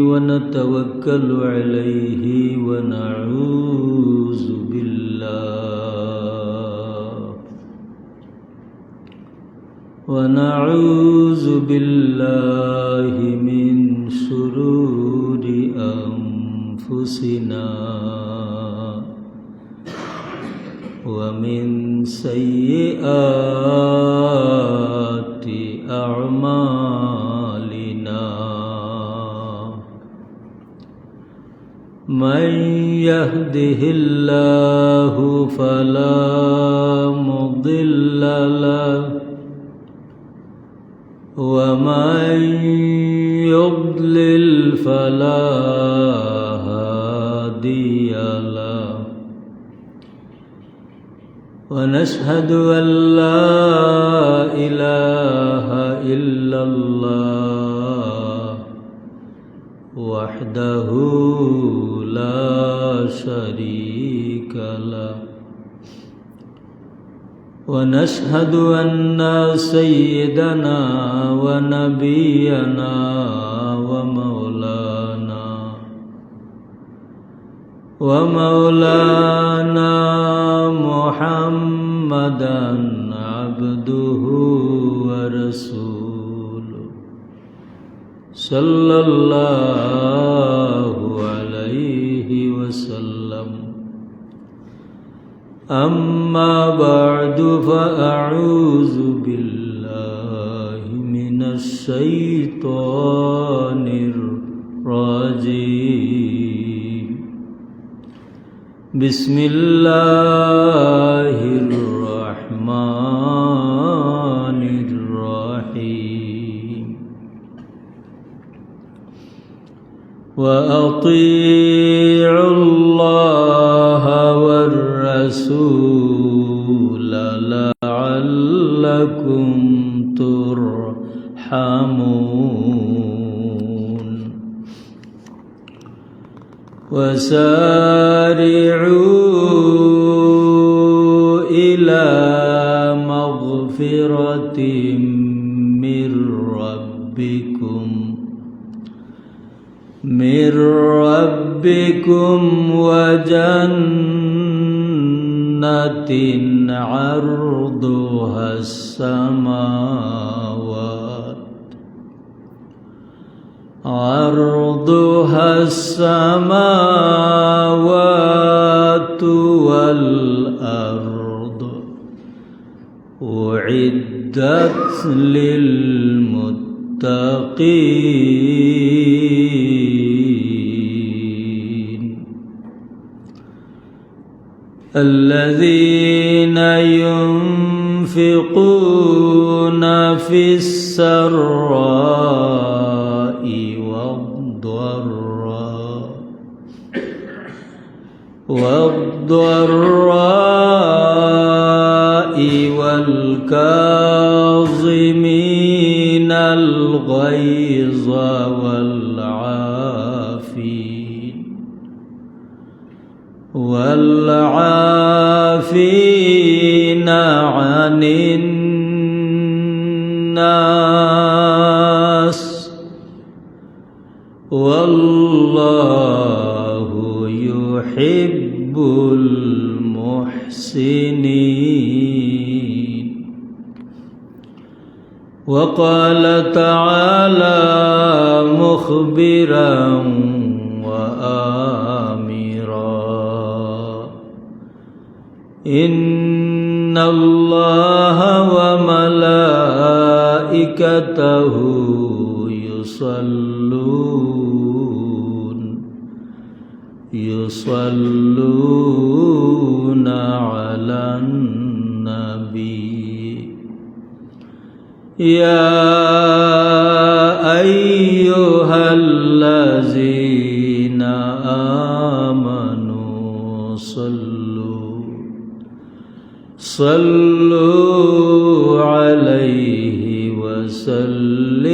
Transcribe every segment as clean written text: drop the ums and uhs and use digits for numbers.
ونتوكل عليه ونعوذ بالله من شرور أنفسنا ومن سيئات أعمالنا من يهده الله فلا مضل له ومن يضلل فلا هادي له ونشهد أن لا إله إلا الله وحده لا شريك له ونشهد أن سيدنا ونبينا ومولانا محمدا عبده ورسوله صلى الله عليه وسلم أما بعد فأعوذ بالله من الشيطان الرجيم بسم الله الرحمن الرحيم وأطيعوا الله والرسول لعلكم ترحمون وسارعوا إلى مغفرة من ربكم وجنة عرضها السماوات والأرض أعدت للمتقين الذين ينفقون في السراء والضراء والكاظمين الغيظ والعافين عن الناس والله يحب المحسنين وقال تعالى مخبرا وآمرا إن الله وملائكته يصلون على النبي يا أيها الذين آمنوا صلوا عليه وسلموا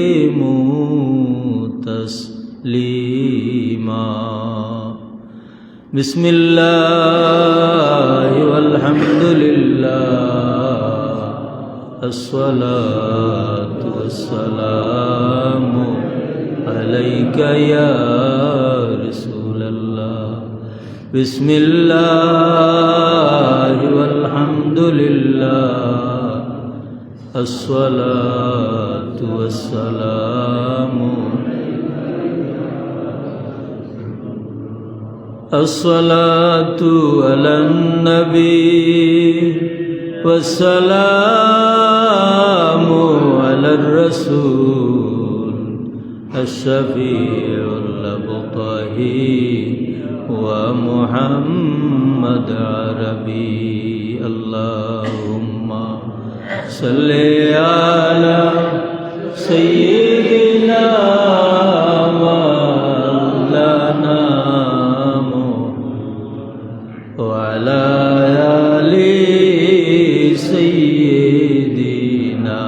تسليما بسم الله والحمد لله الصلاة والسلام عليك يا رسول الله بسم الله والحمد لله الصلاة والسلام الصلاة على النبي والسلام على الرسول الشفيع الأبطحي ومحمد عربي اللهم صل على سيدنا مولانا وعلى آل سيدنا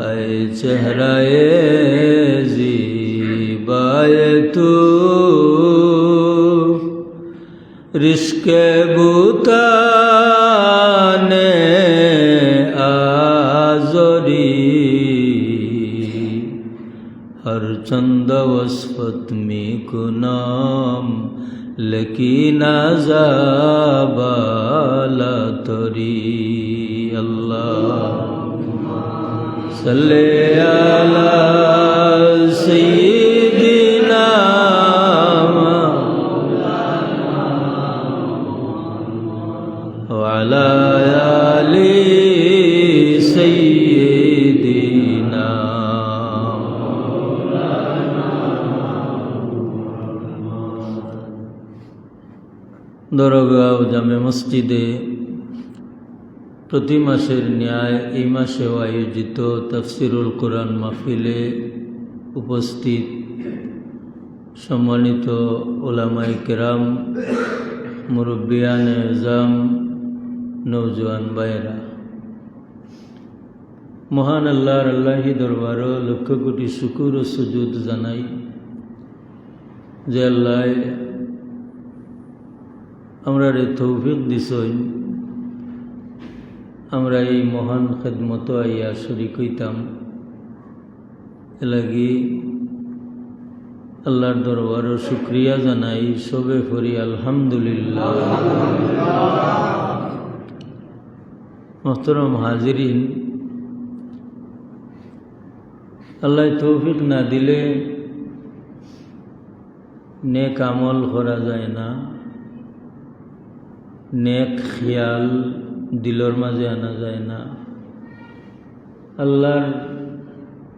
اے چہرائے زیبائے تو رشک بوتانے آزری ہر چند وصفت می کنام لیکن عذابالا تری اللہم صلی علی سیدنا وعلى آل سيدنا দরগাঁও জামে মসজিদে প্রতি মাসের ন্যায় এই মাসেও আয়োজিত তাফসিরুল কোরআন মাহফিলে উপস্থিত সম্মানিত উলামায়ে কেরাম, মুরব্বিয়ানে আযম, নওজোয়ান ভাইয়েরা, মহান আল্লাহর আল্লাহি দরবারও লক্ষ কোটি শুকুর ও সুজুদ জানাই যে আল্লাহ আমরা তৌফিক দিছই আমরা এই মহান খেদমত আইয়া শরীক হইতাম। এলাগি আল্লাহর দরবারও শুক্রিয়া জানাই, সবে করি আলহামদুলিল্লাহ। মোহতরম হাজিরিন, আল্লাহ তৌফিক না দিলে নেক আমল করা যায় না, নেক খেয়াল দিলর মাঝে আনা যায় না, আল্লাহর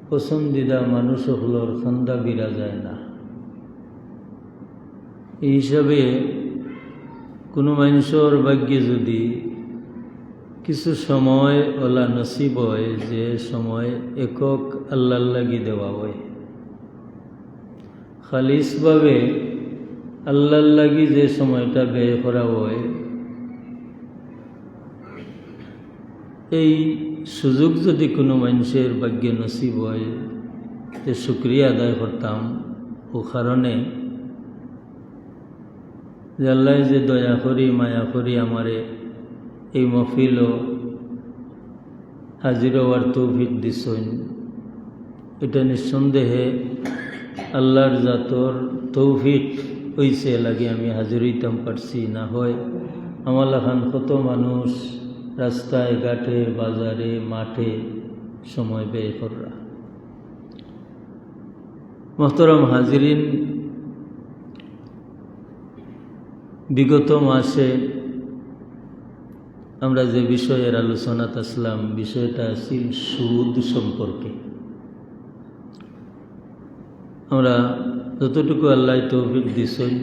পছন্দিদা মানুষ হলোর খান্দা বিরা যায় না। এই হিসাবে কোনো মানুষের ভাগ্যে যদি কিছু সময় ওলা নসিব হয় যে সময় একক আল্লাহর লাগি দেওয়া হয়, খালিসভাবে আল্লাহর লাগি যে সময়টা ব্যয় করা হয়, এই সুযোগ যদি কোনো মানুষের ভাগ্যে নসিব হয় যে শুকরিয়া আদায় করতাম। ও কারণে যে আল্লাহ যে দয়া করি মায়া করি আমারে এই মহফিল হাজির হওয়ার তৌফিক দিছেন, এটা নিঃসন্দেহে আল্লাহর জাতর তৌফিক হইছে লাগে আমি হাজির হইতাম পারছি। না হয় আমার লাখান কত মানুষ রাস্তায় ঘাটে বাজারে মাঠে সময় ব্যয় করা। মোহতরম হাজিরিন, বিগত মাসে আমরা যে বিষয়ের আলোচনাত আসলাম, বিষয়টা আছিল সুদ সম্পর্কে। আমরা যতটুকু আল্লাহ তৌফিক দিছেন,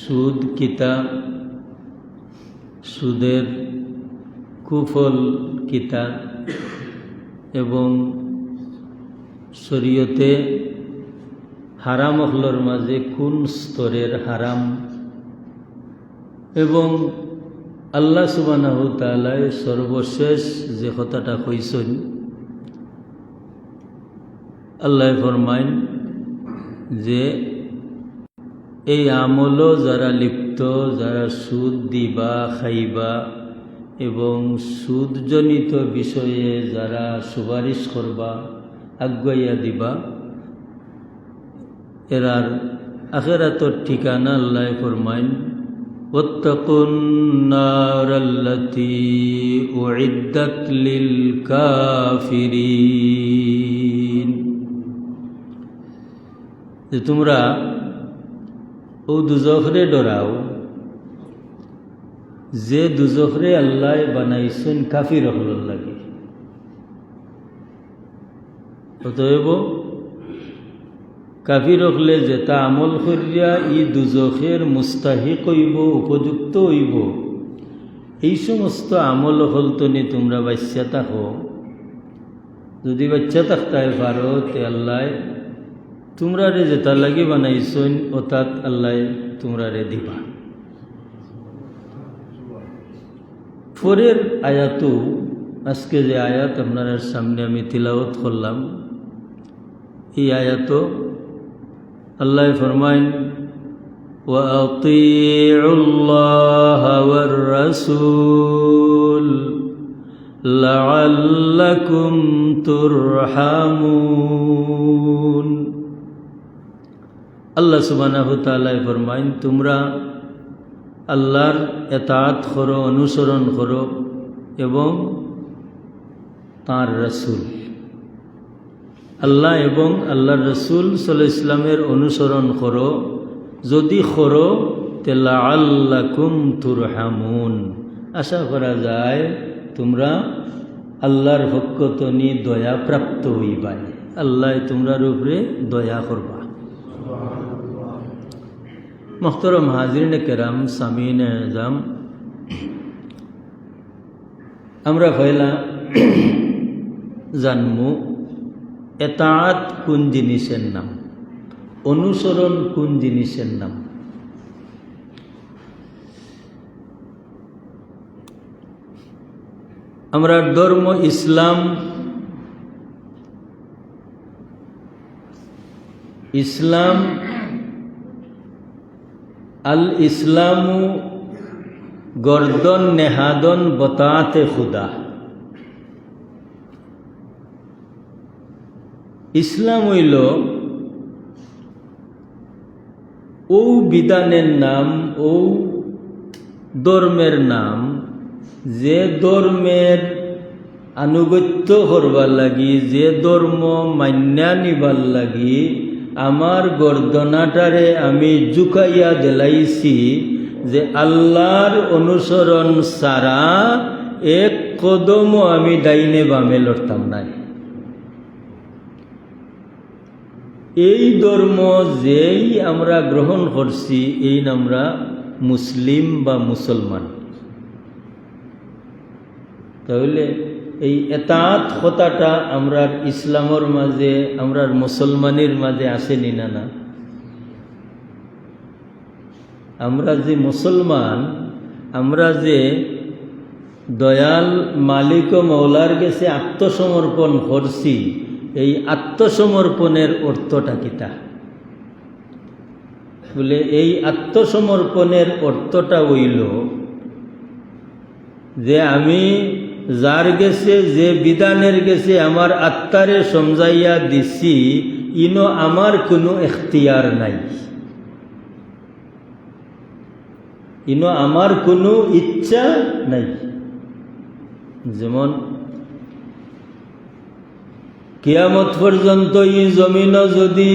সুদ কিতা, সুদের কুফল কিতা এবং শরীয়তে হারাম হলর মাঝে কোন স্তরের হারাম, এবং আল্লাহ সুবহানাহু তাআলা সর্বশেষ যে কথাটা কইছেন, আল্লাহ ফরমাইন যে এই আমলও যারা লিপ্ত, যারা সুদ দিবা খাইবা এবং সুদজনিত বিষয়ে যারা সুপারিশ করবা আগুয়াইয়া দিবা এরার আখিরাতের ঠিকানা আল্লাহ ফরমাইন ওয়াত্তাকুন নারাল্লাতী উইদ্দাত লিল কাফিরিন, যে তোমরা ও দুজখরে ডরাও যে দুজখরে আল্লাহ বানাইছেন কাফির হলর লাগে। অতএব কাফির হলে যেটা আমল করিয়া ই দুজখের মুস্তাহিক হইব উপযুক্ত হইব এই সমস্ত আমল হলতনি তোমরা বাচ্চা থাকো। যদি বাচ্চা থাকতে পারো তে আল্লাহ তোমরা রে যেটা লাগে বানাইছেন অর্থাৎ আল্লাহ তোমরা রে দিবা। পরের আয়াতও আজকে যে আয়াত আপনার সামনে আমি তিলাওয়াত করলাম এই আয়াতও আল্লাহ ফরমাইন ওয়াতিউল্লাহা ওয়ার রাসূল লাআল্লাকুম তুরহামুন। আল্লাহ সুবহানাহু ওয়া তাআলা ফরমাইন তোমরা আল্লাহর এতাআত করো, অনুসরণ করো এবং তাঁর রসুল আল্লাহ এবং আল্লাহর রসুল সাল্লাল্লাহু আলাইহি ওয়াসাল্লামের অনুসরণ করো। যদি করো তে লাআল্লাকুম তুরহামুন, আশা করা যায় তোমরা আল্লাহর পক্ষতনি দয়া প্রাপ্ত হইবাই, আল্লাহ তোমরার উপরে দয়া করবা। মোহতরম হাজিরিন কেরাম, সামিন আজম, আমরা পয়লা জানমু এতাআত কোন জিনিসের নাম, অনুসরণ কোন জিনিসের নাম। আমরা ধর্ম ইসলাম, ইসলাম আল ইসলামু গর্দন নেহাদন বতাতে খুদা। ইসলাম হইল ও বিধানের নাম, ও ধর্মের নাম যে ধর্মের আনুগত্য করবার লাগি, যে ধর্ম মান্যা নিবার লাগি আমার গর্দনাটারে আমি জুকাইয়া দিলাইছি যে আল্লাহর অনুসরণ ছাড়া এক কদমও আমি ডাইনে বামে লড়তাম নাই। এই ধর্ম যেই আমরা গ্রহণ করছি এই আমরা মুসলিম বা মুসলমান। তাহলে এই এতাআত কথাটা আমরা ইসলামের মাঝে, আমরা মুসলমানের মাঝে আসেনি না? না, আমরা যে মুসলমান, আমরা যে দয়াল মালিক ও মৌলার কাছে আত্মসমর্পণ করছি, এই আত্মসমর্পণের অর্থটা কিতা? বলে এই আত্মসমর্পণের অর্থটা হইল যে আমি যার গেছে, যে বিধানের গেছে আমার আত্মারে সমঝাইয়া দিছি, ইনো আমার কোনো এখতিয়ার নাই, ইনো আমার কোনো ইচ্ছা নাই। যেমন কিয়ামত পর্যন্ত এই জমিন যদি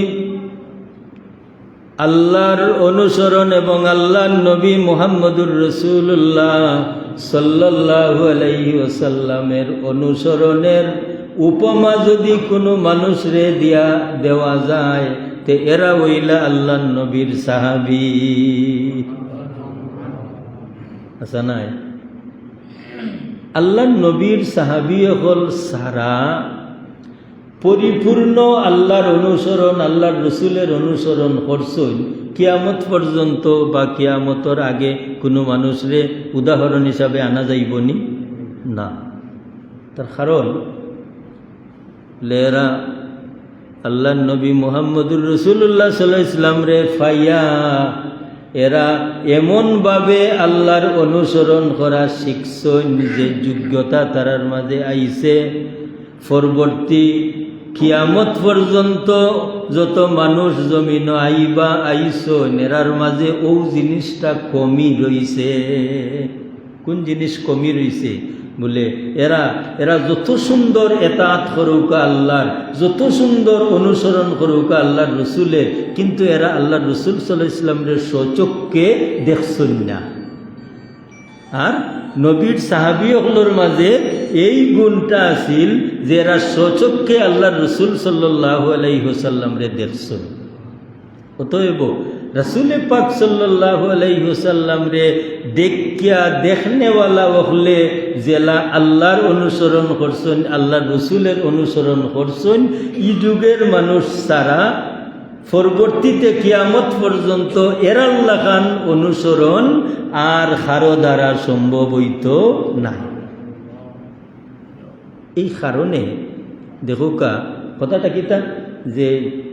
আল্লাহর অনুসরণ এবং আল্লাহর নবী মুহাম্মদুর রাসূলুল্লাহ সাল্লাল্লাহু আলাইহি ওয়াসাল্লামের অনুসরণের উপমা যদি কোনো মানুষরে দেওয়া যায় তে এরা হইলা আল্লাহর নবীর সাহাবী। আচ্ছা নাই, আল্লাহর নবীর সাহাবী হল সারা পরিপূর্ণ আল্লাহর অনুসরণ, আল্লাহর রসুলের অনুসরণ করছেন কিয়ামত পর্যন্ত বা কিয়ামতর আগে কোনো মানুষরে উদাহরণ হিসাবে আনা যাইবনি না। তার কারণ লেরা আল্লাহর নবী মুহাম্মদুর রাসূলুল্লাহ সাল্লাল্লাহু আলাইহি ওয়াসাল্লাম রে ফাইয়া এরা এমনভাবে আল্লাহর অনুসরণ করা শিখছেন যে যোগ্যতা তারার মাঝে আইছে। পরবর্তী কিয়ামত পর্যন্ত যত মানুষ জমিন আইবা আইসন এরার মাঝে ও জিনিসটা কমই রইছে। কোন জিনিস কমই রইছে? বলে এরা যত সুন্দর এতাত করুক আল্লাহর, যত সুন্দর অনুসরণ করুক আল্লাহর রসুলের, কিন্তু এরা আল্লাহর রসুল সাল্লাল্লাহু আলাইহি ওয়াসাল্লামের স্বচক্ষে দেখছেন না। আর নবীর সাহাবীগুলোর মাঝে এই গুণটা আছিল যে এরা স্বচক্ষে আল্লাহর রসুল সাল্লাল্লাহু আলাইহি ওয়াসাল্লামরে দেখছেন। অতএব রসুল পাক সাল্লাল্লাহু আলাইহি ওয়াসাল্লাম রে দেখিয়া দেখনেওয়ালা হলে জেলা আল্লাহর অনুসরণ করছেন, আল্লাহর রসুলের অনুসরণ করছেন, এই যুগের মানুষ ছাড়া পরবর্তীতে কিয়ামত পর্যন্ত এরাল্লাহ খান অনুসরণ আর কারো দ্বারা সম্ভব হইত নাই। এই কারণে দেখোকা কথাটা কিতা যে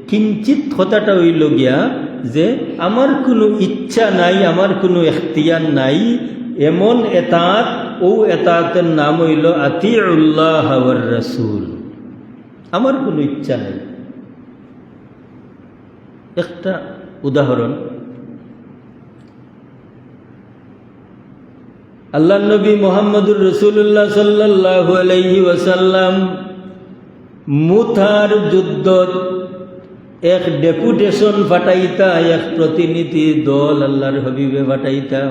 কিঞ্চিত কথাটা হইল গিয়া যে আমার কোনো ইচ্ছা নাই, আমার কোনো এখতিয়ার নাই, এমন এতাত, ও এতাতের নাম হইল আতিউল্লাহ ওয়ার রাসূল। আমার কোনো ইচ্ছা নাই। একটা উদাহরণ, আল্লাহ নবী মুহাম্মদুর রাসূলুল্লাহ সাল্লাল্লাহু আলাইহি ওয়াসাল্লাম মুতার যুদ্ধত এক ডেপুটেশন ফাটাইতা, এক প্রতিনিধি দল আল্লাহর হাবিবে ফাটাইতা।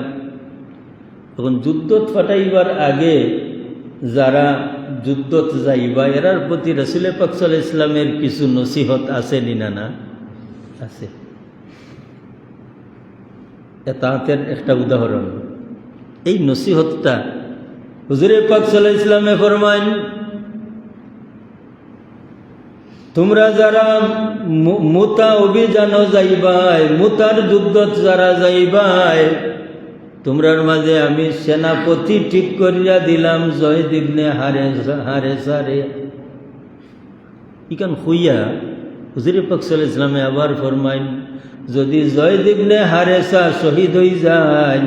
তখন যুদ্ধত ফাটাইবার আগে যারা যুদ্ধত যাইবা এরার প্রতি রাসূল পাক সাল্লাল্লাহু আলাইহি ওয়াসাল্লামের কিছু নসিহত আছে নিনা না আছে। এতাতের একটা উদাহরণ, এই নসিহতটা হুজুর পাক সাল্লাল্লাহু আলাইহি ওয়াসাল্লামে ফরমান, তোমরা যারা মুতা অভিযান যাইবাই, মুতার যুদ্ধত যারা যাইবাই, তোমরার মাঝে আমি সেনাপতি ঠিক করিয়া দিলাম জয়দ ইবনে হারেসারে। ইকান হইয়া হুজুর পাক সাল্লাল্লাহু আলাইহি ওয়াসাল্লামে আবার ফরমাইন, যদি জয়দ ইবনে হারেসা শহীদ হয়ে যায়,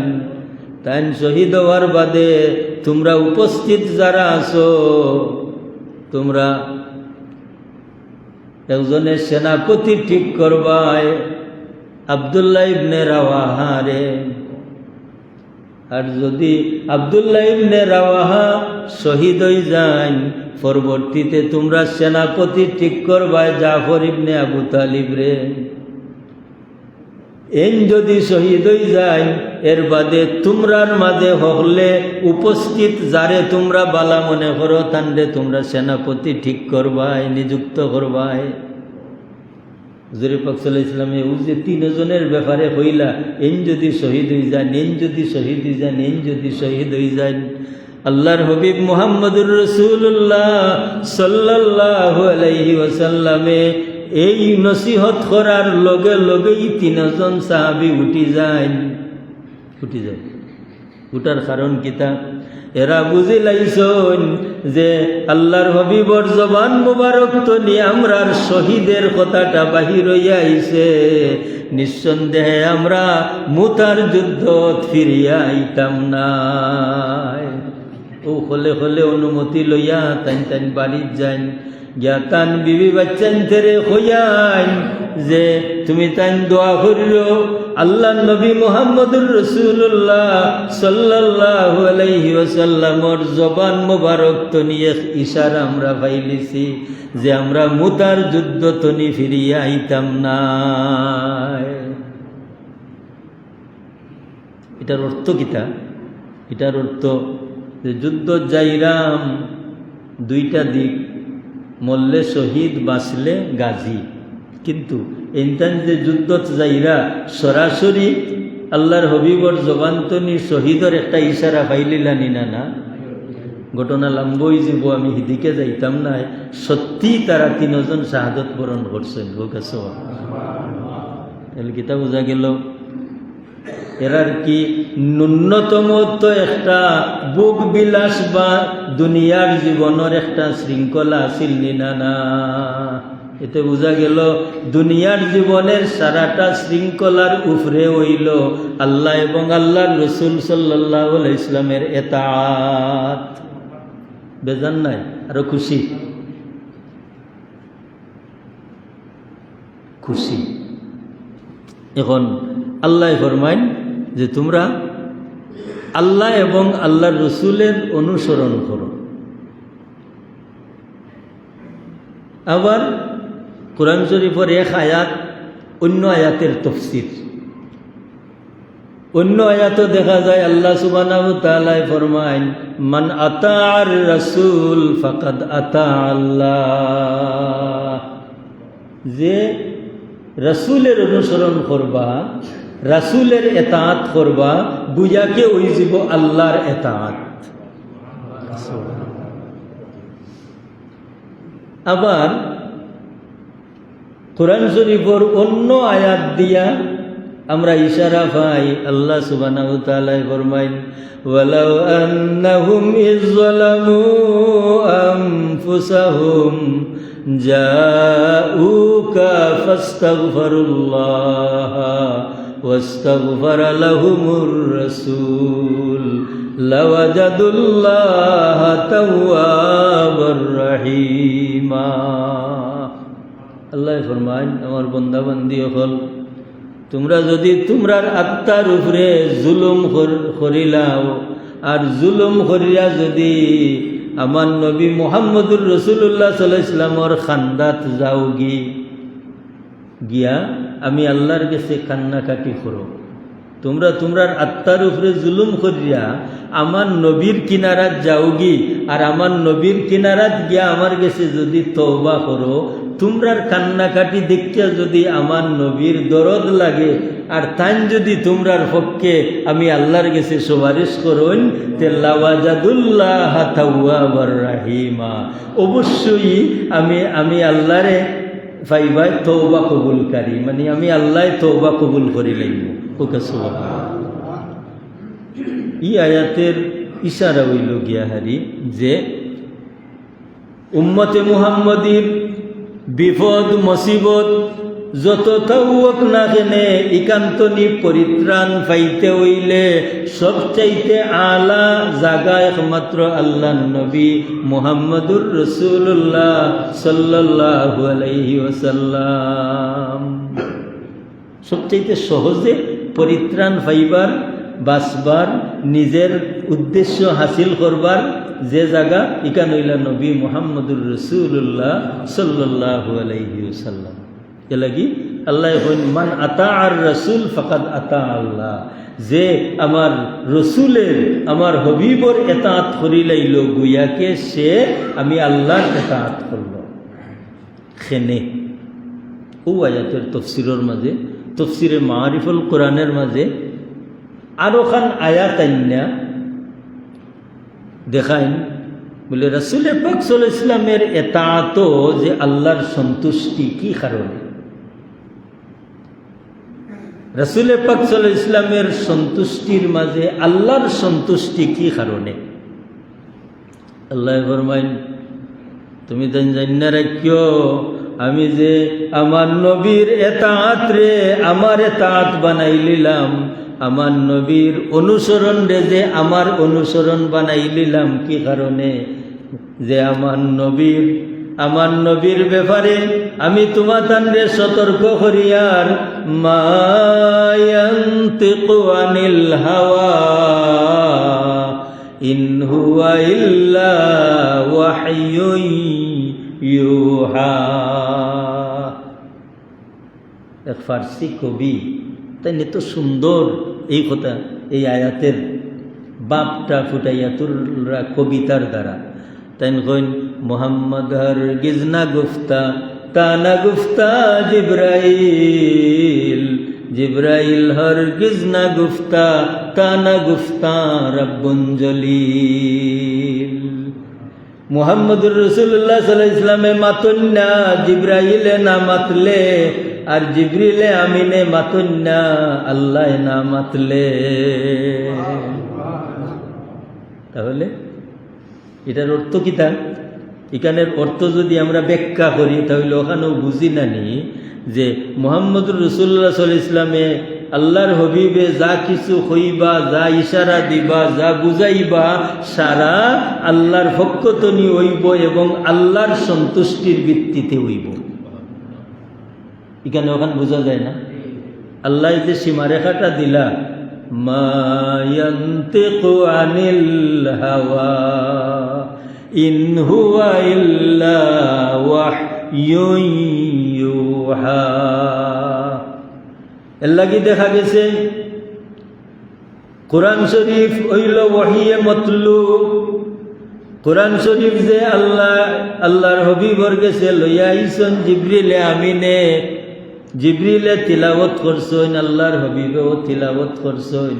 তাই শহীদ হওয়ার বাদে তোমরা উপস্থিত যারা আছো, তোমরা একজনের সেনাপতি ঠিক করবাই আব্দুল্লাহ ইবনে রাওয়াহা রে। আর যদি আব্দুল্লাহ ইবনে রাওয়াহা শহীদ হয়ে যায়, পরবর্তীতে তোমরা সেনাপতি ঠিক করবাই জাফর ইবনে আবু তালিব রে। এন যদি শহীদ হয়ে যায়, এর বাদে তোমরার মাঝে হলে উপস্থিত যারে তোমরা বালা মনে করো তান্ডে তোমরা সেনাপতি ঠিক করবাই, নিযুক্ত করবাই। হুজুর পাক সাল্লাল্লাহু আলাইহি ওয়াসাল্লাম ও যে তিনজনের ব্যাপারে হইলা, এন যদি শহীদ হয়ে যান, এন যদি শহীদ হয়ে যান, এন যদি শহীদ হয়ে যান, আল্লাহর হাবিব মুহাম্মদুর রাসূলুল্লাহ সাল্লাল্লাহু আলাইহি ওয়াসাল্লামে এই নসিহত করার লগে লগেই তিনজন সাহাবী উঠি যায়। উঠার কারণ কিতা? এরা বুঝি লাইছন যে আল্লাহর হাবিবর জবান মুবারক তো নিয়ে আমরার শহীদের কথাটা বাহির হইয়া আইছে, নিঃসন্দেহে আমরা মুতার যুদ্ধত ফিরিয়া আইতাম না। ও হলে হলে অনুমতি লইয়া তাইন বাড়ির যান, জ্ঞাতান বিবি বাচ্চান তেরে হইয়ান যে তুমি তাইন দোয়া করিল আল্লাহ নবী মুহাম্মদুর রাসূলুল্লাহ সাল্লাল্লাহু আলাইহি ওয়াসাল্লামর জবান মোবারক তো নিয়ে ইশারা আমরা পাইলিছি যে আমরা মুতার যুদ্ধ তনি ফিরিয়া আইতাম না। এটার অর্থ কিতা? এটার অর্থ যে যুদ্ধ যাইরাম দুইটা দিক, মরলে শহীদ, বাঁচলে গাজী। কিন্তু এনতান যে যুদ্ধত যাইরা সরাসরি আল্লাহর হবিবর জবান্তনি শহীদের একটা ইশারা পাইলিলানি না। ঘটনা লম্ব হয়ে যাব, আমি হিদিকে যাইতাম না। সত্যি তারা তিনজন শাহাদত বরণ করছেন। গীতা বোঝা গেল এরার কি ন্যূনতম তো একটা বুক বিলাস বা দুনিয়ার জীবনের একটা শৃঙ্খলা আছিল না। এতে বোঝা গেল দুনিয়ার জীবনের সারাটা শৃঙ্খলার উপরে হইল আল্লাহ এবং আল্লাহর রসুল সাল্লাল্লাহু আলাইহি ইসলামের এতাআত। বেজান নাই, আরো খুশি খুশি। এখন আল্লাহ ফরমাইন যে তোমরা আল্লাহ এবং আল্লাহর রসুলের অনুসরণ করো। আবার কোরআন শরীফের এক আয়াত অন্য আয়াতের তফসির। অন্য আয়াতও দেখা যায় আল্লাহ সুবহানাহু ওয়া তাআলা ফরমায় মান আতাআর রাসূল ফাকাদ আতা আল্লাহ, যে রাসূলের অনুসরণ করবা, রাসূলের এতাআত করবা, বুঝাকে ওই যাব আল্লাহর এতাআত। আবার কোরআন শরীফের অন্য আয়াত দিয়া আমরা ইশারা পাই, আল্লাহ সুবহানাহু ওয়া তাআলা ফরমায় ওয়ালাউ আন্নাহুম ইযলামু আনফুসাহুম জাউকা ফাস্তাগফিরুল্লাহ ওয়াস্তাগফারা লাহুমুর রাসূল লাওয়াজাদুল্লাহ তাওয়াবার রহিমা। আল্লাহ ফরমায় আমার বান্দা বান্দি হল, তোমরা যদি তোমরার আত্মার উপরে জুলুম করিলাও আর জুলুম করিয়া যদি আমার নবী মুহাম্মদুর রাসূলুল্লাহ সাল্লাল্লাহু আলাইহি ওয়াসাল্লামের খান্দাত যাও গিয়া আমি আল্লাহর কাছে কান্নাকাটি করো, তোমরা তোমরার আত্মার উপরে জুলুম করিয়া আমার নবীর কিনারাত যাওগি আর আমার নবীর কিনারাত গিয়া আমার কাছে যদি তওবা করো, তোমরার কান্নাকাটি দেখিয়া যদি আমার নবীর দরদ লাগে আর তাই যদি তোমরার পক্ষে আমি আল্লাহর কাছে সুপারিশ করুন তে লাওয়াজাদুল্লাহ তাওয়াবার রহিমা, অবশ্যই আমি আল্লাহরে পাইবাই তওবা কবুলকারী, মানে আমি আল্লাহ তওবা কবুল করি লাইব। ওকে সুবহানাল্লাহ। এই আয়াতের ইশারা হইল গিয়া হারি যে উম্মতে মুহাম্মদীর বিপদ মুসিবত যত তাওক না কেনে একান্তনি পরিত্রাণ পাইতে হইলে সবচাইতে আলা জায়গা একমাত্র আল্লাহর নবী মুহাম্মদুর রাসূলুল্লাহ সাল্লাল্লাহু আলাইহি ওয়াসাল্লাম। সবচাইতে সহজে পরিত্রাণ পাইবার, বাঁচবার, নিজের উদ্দেশ্য হাসিল করবার যে জায়গা ইকান হইলা নবী মুহাম্মদুর রাসূলুল্লাহ সাল্লাল্লাহু আলাইহি ওয়াসাল্লাম। এলাগি আল্লাহ কইন মান আতাআর রাসূল ফাকাদ আতা আল্লাহ, যে আমার রসুলের আমার হবিবর এতাআত করিলাইল গুয়াকে সে আমি আল্লাহর এতাআত করল। খেনে ও আয়াতের তফসিরের মাঝে, তফসিরে মারিফুল কোরআনের মাঝে আরো খান আয়াত আইনা দেখাইন বলে রাসূল পাক সাল্লাল্লাহু আলাইহি ওয়াসাল্লামের এতাআত যে আল্লাহর সন্তুষ্টি কি কারণে, রাসূল পাক সাল্লাল্লাহু আলাইহি ওয়াসাল্লামের সন্তুষ্টির মাঝে আল্লাহর সন্তুষ্টি কি কারণে। আল্লাহ ফরমাইন তুমি তো জান্না রাখিও আমি যে আমার নবীর এতাআত রে আমার এতাআত বানাই লিলাম, আমার নবীর অনুসরণ রে যে আমার অনুসরণ বানাই লিলাম কি কারণে, যে আমার নবীর ব্যাপারে আমি তোমাদের সতর্ক করিয়ার মা ইয়ানতিকু আনিল হাওয়া ইন হুয়া ইল্লা ওয়াহয়ুন ইউহা। এক ফার্সি কবি তাই এত সুন্দর এই কথা এই আয়াতের বাপটা ফুটাইয়া তুলরা কবিতার দ্বারা তাই কইন মোহাম্মদ হরগিজ না গুফতা তা না গুফতা জিব্রাইল, জিব্রাইল হরগিজ না গুফতা তা না গুফতা রব্বুন জলিল। মুহাম্মদুর রাসূলুল্লাহ সাল্লাল্লাহু আলাইহি ওয়াসাল্লামে মাতুন না, জিব্রাইলে না মাতলে আর জিবরিলে আমিনে মাতুন না, আল্লাহ না মাতলে। তাহলে এটার অর্থ কি তা এখানের অর্থ যদি আমরা ব্যাখ্যা করি তাহলে ওখানেও বুঝি না নি যে মুহাম্মদুর রাসূলুল্লাহ সাল্লাল্লাহু আলাইহি ওয়াসাল্লামে আল্লাহর হবিবে যা কিছু হইবা, যা ইশারা দিবা, যা বুঝাইবা, সারা আল্লাহর পক্ষতনি হইব এবং আল্লাহর সন্তুষ্টির ভিত্তিতে হইব। এখানে ওখানে বোঝা যায় না? আল্লাহ যে সীমারেখাটা দিলা, মা ইয়ান্তিকু আনিল হাওয়া ইন হুয়া ইল্লা ওয়াহয়ুন ইউহা। এর লাগি দেখা গেছে কোরআন শরীফ হইল ওহিয়ে মতলু। কোরআন শরীফ যে আল্লাহর হবিবর গেছে লইয়া আইসন জিবরিলে আমিনে, জিবরিলে তিলাওয়াত করছেন, আল্লাহর হবিবেও তিলাওয়াত করছেন,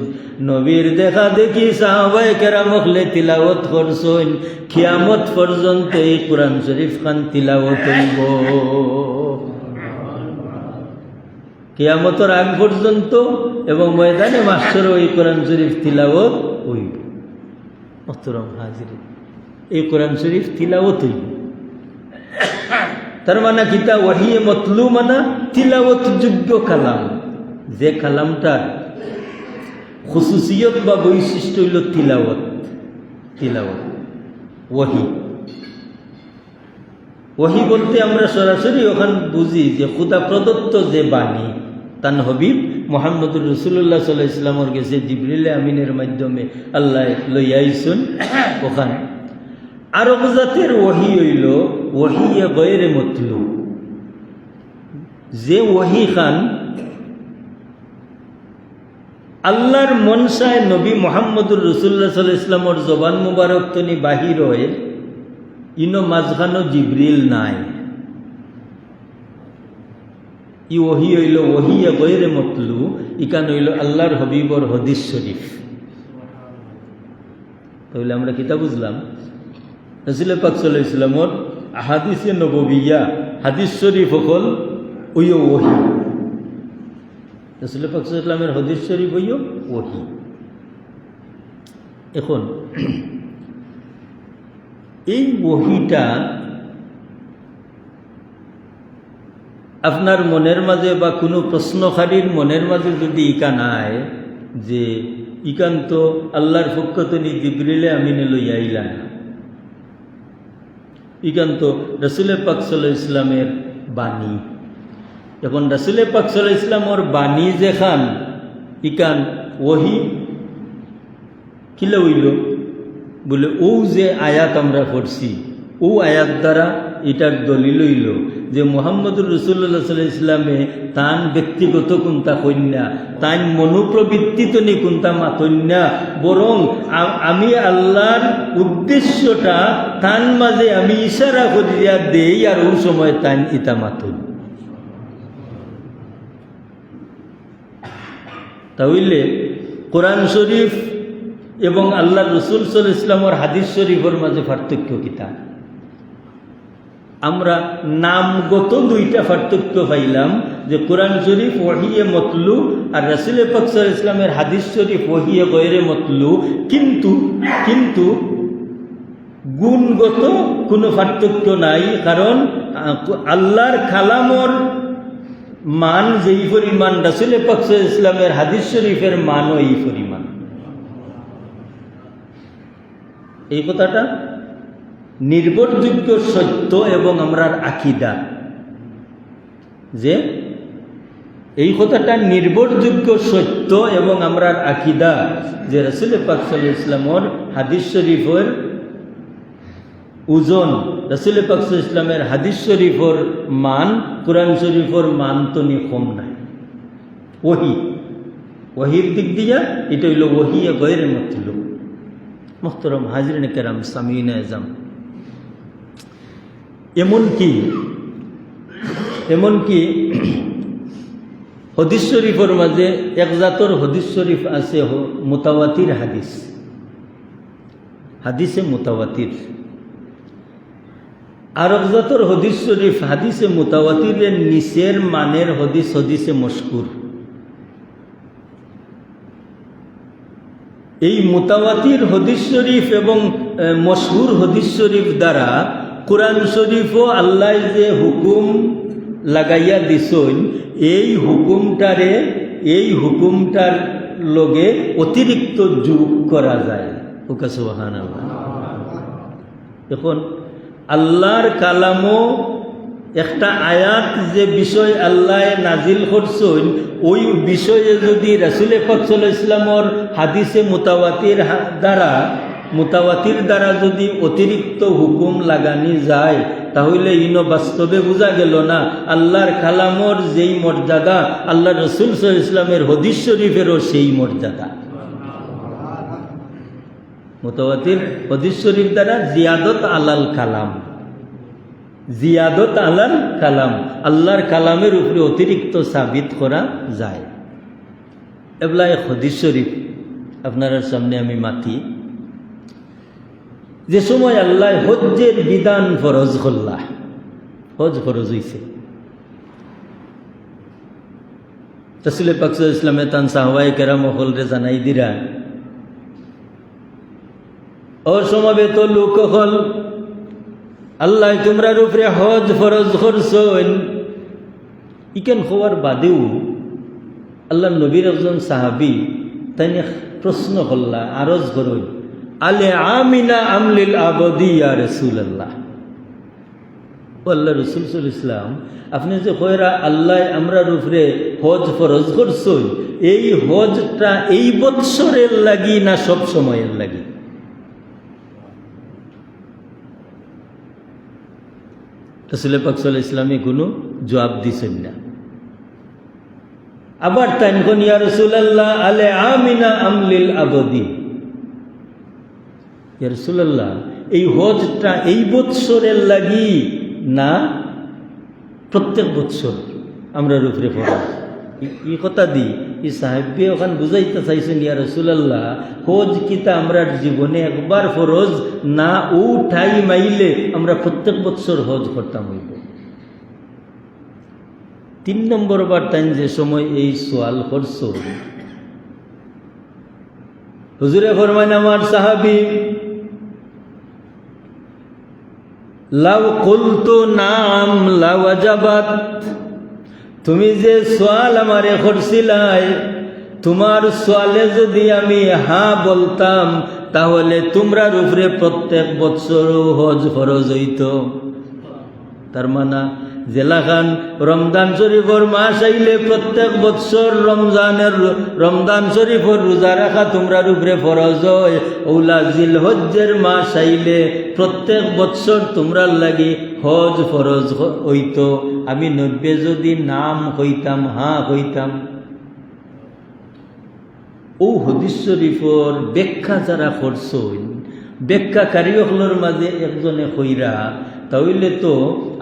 নবীর দেখা দেখি সাহাবায়ে কেরামখলে তিলাওয়াত করছেন। কিয়ামত পর্যন্ত এই কোরআন শরীফ খান তিলাওয়াত হইব, কিয়ামতের আগ পর্যন্ত, এবং ময়দানে মাহশরও এই কোরআন শরীফ তিলাওয়াত হইব। মুহতারাম হাজিরিন, এই কোরআন শরীফ তিলাওয়াত হইব। তার মানে কিতা? ওহিয়ে মতলু মানে তিলাওয়াত যোগ্য কালাম, যে কালামটার খুসুসিয়ত বা বৈশিষ্ট্য হইল তিলাওয়াত। তিলাওয়াত ওহি, ওহি বলতে আমরা সরাসরি ওখান বুঝি যে খুদা প্রদত্ত যে বাণী, তান হবিব মুহাম্মদুর রাসূলুল্লাহ সাল্লাল্লাহু আলাইহি ওয়াসাল্লামের কাছে জিবরিল আমিনের মাধ্যমে আল্লাহ লইয়া আইছেন। ওখানে আরব জাতের ওহি হইল ওহিয়ে গয়রে মতলু, যে ওহি খান আল্লাহর মনসায় নবী মুহাম্মদুর রাসূলুল্লাহ সাল্লাল্লাহু আলাইহি ওয়াসাল্লামের জবান মুবারক তনি বাহির হয়, ইনো মাঝখানো জিবরিল নাই। ই ওহি হইল ওহিয়ে গয়রে মতলু, ইকান হইল আল্লাহর হবিবর হাদিস শরীফ। তাহলে আমরা কিতা বুঝলাম? রাসূল পাক সাল্লাল্লাহু আলাইহি ওয়াসাল্লামর আহাদিসে নববিয়া, হাদিস শরীফ হল ওইও ওহি। রাসূল পাক সাল্লাল্লাহু আলাইহি ওয়াসাল্লামের হাদিস শরীফ হইও ওহি। এখন এই ওহিটা আপনার মনের মাঝে বা কোনো প্রশ্নকারীর মনের মাঝে যদি ইকা নাই যে ইকান তো আল্লাহর পক্ষ থেকে জিবরিলে আমিনে লইয়া আইলা না, ইকান তো রাসূল পাক সাল্লাল্লাহু আলাইহি ওয়াসাল্লামের বাণী। এখন রাসূল পাক সাল্লাল্লাহু আলাইহি ওয়াসাল্লামের বাণী যেখান ইকান ওহি কিলা হইল বলে, ও যে আয়াত আমরা পড়ছি, ও আয়াত দ্বারা এটার দলিল হইল যে মুহাম্মদুর রাসূলুল্লাহ সাল্লাল্লাহু আলাইহি ওয়াসাল্লামে তান ব্যক্তিগত কোনটা কন্যা, তান মনোপ্রবৃত্তি নি কোনটা মাতন্যা, বরং আমি আল্লাহর উদ্দেশ্যটা তান মাঝে আমি ইশারা করিয়া দেই, আর ওই সময় তান ইতা মাতুন। তাহলে কোরআন শরীফ এবং আল্লাহ রসুল সাল্লাল্লাহু আলাইহি ওয়াসাল্লামের হাদিস শরীফের মাঝে পার্থক্য কিতা? আমরা নামগত দুইটা পার্থক্য পাইলাম, যে কোরআন শরীফ ওহিয়ে মতলু আর রাসূল পাক সাল্লাল্লাহু আলাইহি ওয়াসাল্লামের হাদিস শরীফ ওহিয়ে গয়রে মতলু। কিন্তু গুণগত কোনো পার্থক্য নাই, কারণ আল্লাহর কালামর মান যেই পরিমাণ, রাসূল পাক সাল্লাল্লাহু আলাইহি ওয়াসাল্লামের হাদিস শরীফের মানও এই পরিমাণ। এই কথাটা নির্ভরযোগ্য সত্য এবং আমরার আকীদা, যে এই কথাটা নির্ভরযোগ্য সত্য এবং আমরার আকীদা যে রাসূল পাক সাল্লাল্লাহু আলাইহি ওয়াসাল্লামের হাদিস শরীফের ওজন, রাসূল পাক সাল্লাল্লাহু আলাইহি ওয়াসাল্লামের হাদিস শরীফের মান কোরআন শরীফের মান তো নি কম নাই। ওহির দিক দিয়া এটা হইল ওহিয়ে গয়রে মতলু। মুহতারাম হাজিরিন কেরাম, সামিঈন আযম, এমনকি হাদিস শরীফের মাঝে এক জাতর হাদিস শরীফ আছে মুতাওয়াতির হাদিস, হাদিসে মুতাওয়াতির। আর এক জাতর হাদিস শরীফ হাদিসে মুতাওয়াতিরের নিচের মানের হাদিসে মশকুর। এই মুতাওয়াতির হাদিস শরীফ এবং মশহুর হাদিস শরীফ দ্বারা কোরআন শরীফও আল্লাহ যে হুকুম লাগাইয়া দিছইন এই হুকুমটার লগে অতিরিক্ত যোগ করা যায়। ওকে সুবহানাল্লাহ। এখন আল্লাহর কালামও একটা আয়াত যে বিষয় আল্লাহ নাজিল করছেন ওই বিষয়ে যদি রাসূল পাক সাল্লাল্লাহু আলাইহি ওয়াসাল্লামের হাদিসে মুতাওয়াতির দ্বারা যদি অতিরিক্ত হুকুম লাগানি যায় তাহলে ইনো বাস্তবে বোঝা গেল না আল্লাহর কালামর যেই মর্যাদা আল্লাহ রাসূল সাল্লাল্লাহু আলাইহি ওয়াসাল্লামের হাদিস শরীফেরও সেই মর্যাদা। মুতাওয়াতির হাদিস শরীফ দ্বারা জিয়াদত আলাল কালাম আল্লাহর কালামের উপরে অতিরিক্ত সাবিত করা যায়। এবলা এক হাদিস শরীফ আপনার সামনে আমি মাতি। যে সময় আল্লাহ হজ্জের বিধান ফরজ করলা, হজ ফরজ হইছে, রাসূল পাক সাল্লাল্লাহু আলাইহি ওয়াসাল্লাম তান সাহাবায়ে কেরাম হলরে জানাই দিরা, ও সমবেত লোক হল, আল্লাহ তোমরার উপরে হজ ফরজ করছেন। ইকেন হওয়ার বাদেও আল্লাহ নবীর একজন সাহাবী তাই প্রশ্ন করলা, আরজ করই, আলে আমিনা আমলিল আবদি ইয়া রাসূলুল্লাহ। আল্লাহ রাসূল সাল্লাল্লাহু আলাইহি ওয়াসাল্লাম আপনি যে কইরা আল্লাহ আমরার উপরে হজ ফরজ করছেন, এই হজটা এই বৎসরের লাগি না সব সময়ের লাগি? রাসূল পাক সাল্লাল্লাহু আলাইহি ওয়াসাল্লাম কোনো জবাব দিছেন না। আবার তাই কোন ইয়া রাসূলুল্লাহ আলে আমিনা আমলিল আবদি, ইয়া রাসূলুল্লাহ এই হজটা এই বৎসরের লাগি না প্রত্যেক বৎসর আমরার উপরে ফরজ? এই কথা দি এই সাহেবকে ওখান বুঝাইতে চাইছেন, ইয়া রাসূলুল্লাহ হজ কিতা আমরার জীবনে একবার ফরজ না, ও ঠাই মাইলে আমরা প্রত্যেক বৎসর হজ করতাম হইব। 3 নম্বর বার টাইম যে সময় এই সোয়াল করছ, হুজুরে ফরমাইন আমার সাহাবী, লাউ কুলতু নাম লাওয়াজাবাত, তুমি যে সোয়াল আমারে করছিলাই, তোমার সোয়ালে যদি আমি হ্যাঁ বলতাম তাহলে তোমরার উপরে প্রত্যেক বৎসর হজ ফরজ হইত। তার মানে জেলাখান রমজান শরীফর মাস আইলে প্রত্যেক বৎসর রমজান শরীফর রোজা রাখা তোমরার উপরে ফরজ হয়। ওলা জিলহজ্জের মাস আইলে প্রত্যেক বৎসর তোমরার লাগি হজ ফরজ হইত। আমি নব্বে যদি নাম হইতাম, হ্যাঁ হইতাম। ও হাদিস শরীফর ব্যাখ্যা যারা করছেন, ব্যাখ্যাকারী হলোর মাঝে একজনে কইরা, তাহলে তো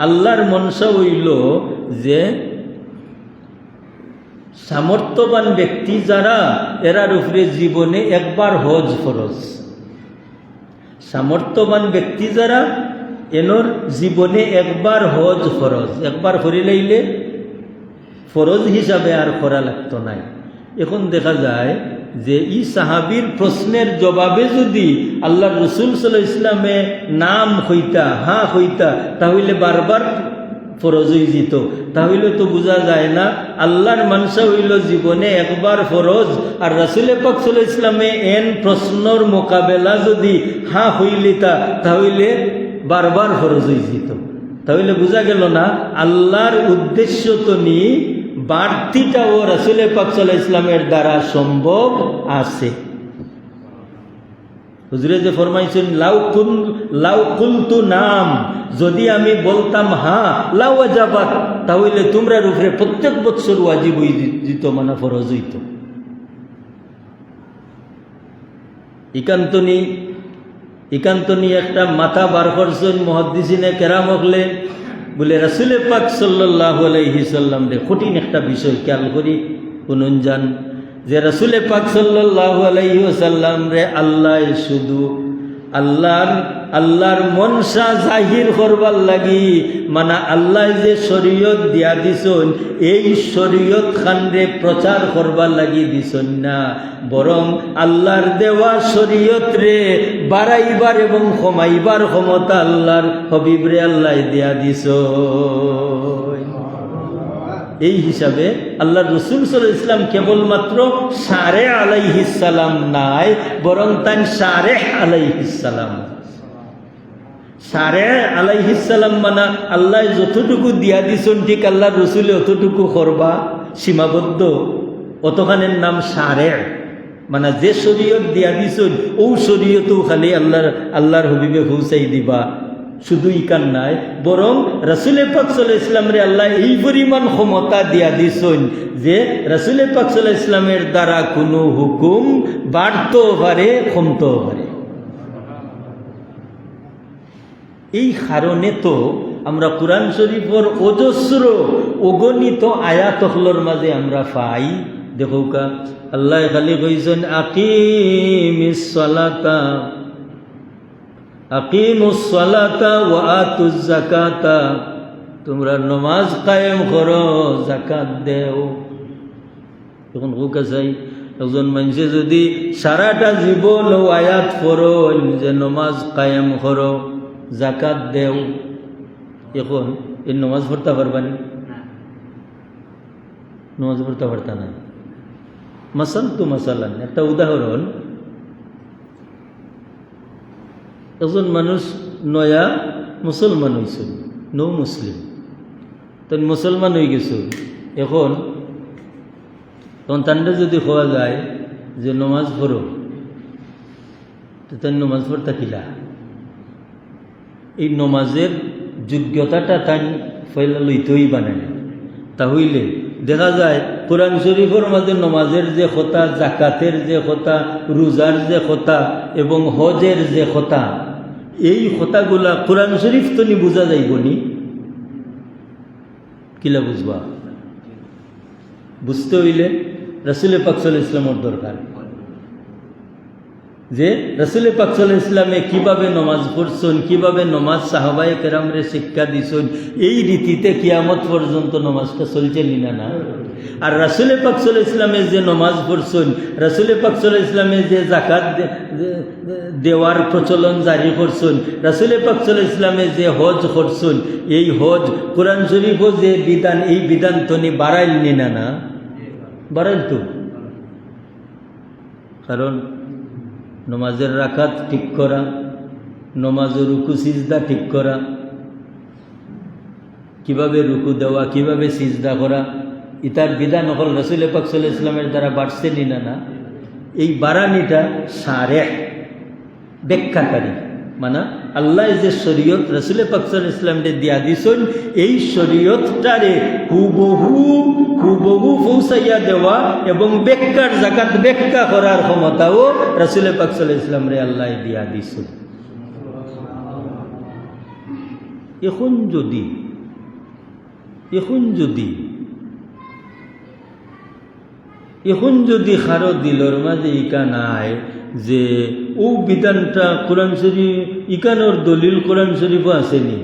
আল্লাহর মনসা হইল যে সামর্থ্যবান ব্যক্তি যারা এরার উপরে জীবনে একবার হজ ফরজ। সামর্থ্যবান ব্যক্তি যারা এনর জীবনে একবার হজ ফরজ, একবার করে লইলে ফরজ হিসাবে আর করা লাগতো নাই। এখন দেখা যায় যে এই সাহাবীর প্রশ্নের জবাবে যদি আল্লাহ রাসূল সাল্লাল্লাহু আলাইহি ওয়াসাল্লামে নাম হইতা, হ্যাঁ হইতা, তাহলে বারবার ফরজ হয়ে যেত। তাহলে তো বোঝা যায় না আল্লাহর মানসা হইল জীবনে একবার ফরজ, আর রাসূল পাক সাল্লাল্লাহু আলাইহি ওয়াসাল্লামে এন প্রশ্নর মোকাবেলা যদি হ্যাঁ হইলিতা তাহলে বারবার ফরজ হয়ে যেত। তাহলে বোঝা গেল না আল্লাহর উদ্দেশ্য তো নি বাড়তিটাও রাসূল পাক সাল্লাল্লাহু আলাইহি ওয়াসাল্লামের দ্বারা সম্ভব আছে। হুজুরে যে ফরমাইছেন লাউ কুলতু নাম, যদি আমি বলতাম হ্যাঁ লাওয়াজাবাত, তাহলে তোমরার উপরে প্রত্যেক বৎসর ওয়াজিব হয়ে যেত, মানে ফরজ হইত। ইকান্তনি একটা মাথা বার করছেন মুহাদ্দিসিনে কেরাম হলে, বলে রাসূল পাক সাল্লাল্লাহু আলাইহি সাল্লাম রে কঠিন একটা বিষয় খেয়াল করি শুনুন যান, যে রাসূল পাক সাল্লাল্লাহু আলাইহি ওয়াসাল্লাম রে আল্লাহ শুধু আল্লাহর আল্লাহর মনসা জাহির করবার লাগি, মানে আল্লাহ যে শরীয়ত দিয়া দিছন এই শরীয়ত খানরে প্রচার করবার লাগি দিছন না, বরং আল্লাহর দেওয়া শরীয়ত রে বাড়াইবার এবং কমাইবার ক্ষমতা আল্লাহর হবিবরে আল্লাহ দিয়া দিছন। এই হিসাবে আল্লাহ রসুল সাল্লাল্লাহু আলাইহি ওয়াসাল্লাম কেবলমাত্র শারে আলাইহিস সালাম নাই, বরং তান শারে আলাইহিস সালাম। শারে আলাইহিস সালাম মানে আল্লাহ যতটুকু দিয়া দিছন ঠিক আল্লাহ রসুলে অতটুকু করবা সীমাবদ্ধ, অতখানের নাম শারে, মানে যে শরীয়ত দিয়া দিছন ও শরীয়তও খালি আল্লাহর হবিবে পৌঁছাই দিবা। শুধু ইকান নাই, বরং রাসূলে পাক সাল্লাল্লাহু আলাইহি ওয়াসাল্লাম রে আল্লাহ এই পরিমাণ ক্ষমতা দিয়া দিছন যে রাসূলে পাক সাল্লাল্লাহু আলাইহি ওয়াসাল্লামের দ্বারা কোনো হুকুম বাড়তেও পারে কমতেও পারে। এই কারণে তো আমরা কুরআন শরীফের অজস্র অগণিত আয়াতগুলোর মাঝে আমরা পাই, দেখো কা আল্লাহ খালি কইছেন আকিমিস সালাতা আকিমুস সালাতা ওয়া আতুজ যাকাতা, তোমরা নামাজ কায়েম করো, যাকাত দেও। তখন হুকা চাই একজন মানুষে যদি সারাটা জীবন আয়াত পড়ো যে নামাজ কায়েম করো, যাকাত দেও, এখন এই নামাজ পড়তে পারবানি? নামাজ পড়তে পারতা না। মাসাল তো মাসালান, একটা উদাহরণ, একজন মানুষ নয়া মুসলমান হয়েছিল, নৌ মুসলিম, তখন মুসলমান হয়ে গেছে। এখন তখন তান্ডে যদি হওয়া যায় যে নমাজ পড়ো, তো তার নমাজ পড়তা কিলা? এই নমাজের যোগ্যতাটা তাই ফেলা লইতেই বানায়। তাহলে দেখা যায় কোরআন শরীফের মাঝে নমাজের যে কথা, জাকাতের যে কথা, রোজার যে কথা এবং হজের যে কথা, এই কথাগুলা কোরআন শরীফ তো নি বোঝা যাইব নি? কিলা বুঝবা? বুঝতে হইলে রাসূলে পাক সাল্লাল্লাহু আলাইহি ওয়াসাল্লামের দরকার, যে রাসূলে পাক সাল্লাল্লাহু আলাইহি ওয়াসাল্লামে কিভাবে নমাজ পড়ছেন, কিভাবে নমাজ সাহাবায়ে কেরামরে শিক্ষা দিছেন, এই রীতিতে কিয়ামত পর্যন্ত নমাজটা চলছে নিনা না। আর রাসূলে পাক সাল্লাল্লাহু আলাইহি ওয়াসাল্লামে যে নমাজ পড়ছেন, রাসূলে পাক সাল্লাল্লাহু আলাইহি ওয়াসাল্লামে যে যাকাত দেওয়ার প্রচলন জারি করছেন, রাসূলে পাক সাল্লাল্লাহু আলাইহি ওয়াসাল্লামে যে হজ করছেন, এই হজ কোরআন শরীফও যে বিধান, এই বিধান তো নি বাড়াইল নিনা না? বাড়াইল তো। কারণ নমাজের রাকাত ঠিক করা, নমাজের রুকু সিজদা ঠিক করা, কিভাবে রুকু দেওয়া, কিভাবে সিজদা করা, ইতার বিধান হল রাসূলে পাক সাল্লাল্লাহু আলাইহি ওয়াসাল্লামের দ্বারা বাড়ছে নিনা না? এই বাড়ানিটা শারে ব্যাখ্যাকারী, মানে আল্লাহ যে শরীয়ত রাসূলে পাক সাল্লাল্লাহু আলাইহি ওয়াসাল্লামকে দিয়া দিছেন, এই শরীয়তটারে হুবহু পৌঁছাইয়া দেওয়া এবং ব্যাখ্যার জাকাত ব্যাখ্যা করার ক্ষমতাও রাসূলে পাক সাল্লাল্লাহু আলাইহি ওয়াসাল্লামরে আল্লাহ দিয়া দিছেন। এখন যদি কারো দিলর মাঝে ইকা নাই যে ও বিধানটা কোরআন শরীফ, ইকানোর দলিল কোরআন শরীফও আসেনি,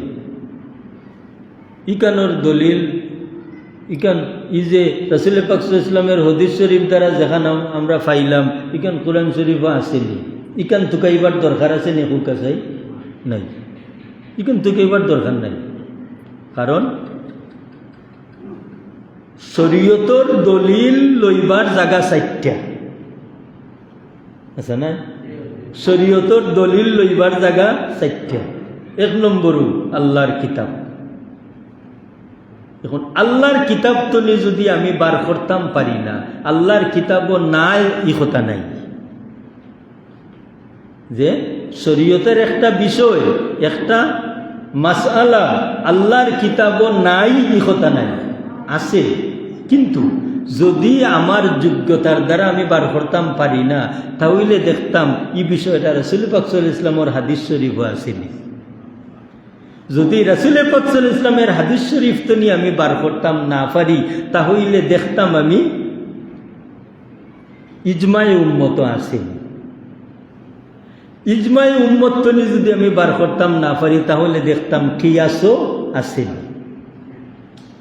ইকানোর দলিল ইকান ই যে রাসূলে পাক সাল্লাল্লাহু আলাইহি ওয়াসাল্লামের হাদিস শরীফ দ্বারা যেখানে আমরা পাইলাম, ইকান কোরআন শরীফও আসেনি, ইকান তুকাইবার দরকার আছে নি? হুকা চাই নাই, ইকান তুকাইবার দরকার নাই। কারণ শরীয়তর দলিল লইবার জায়গা 4টা আছে না? শরীয়তর দলিল লইবার জায়গা 4টা। 1 নম্বরও আল্লাহর কিতাব। এখন আল্লাহর কিতাব তো যদি আমি বার করতাম পারি না, আল্লাহর কিতাবও নাই ই কথা নাই, যে শরীয়তের একটা বিষয়, একটা মাসআলা আল্লাহর কিতাবও নাই ই কথা নাই, আছে। কিন্তু যদি আমার যোগ্যতার দ্বারা আমি বার করতাম পারি না, তাহলে দেখতাম এই বিষয়টা রাসূল পাক সাল্লাল্লাহু আলাইহি ওয়াসাল্লামের হাদিস শরীফ আসেনি। যদি রাসূল পাক সাল্লাল্লাহু আলাইহি ওয়াসাল্লামের হাদিস শরীফ তো নিয়ে আমি বার করতাম না পারি, তাহলে দেখতাম আমি ইজমায়ে উম্মত আসেনি। ইজমাই উম্মত তনি যদি আমি বার করতাম না পারি, তাহলে দেখতাম কিয়াসও আছে।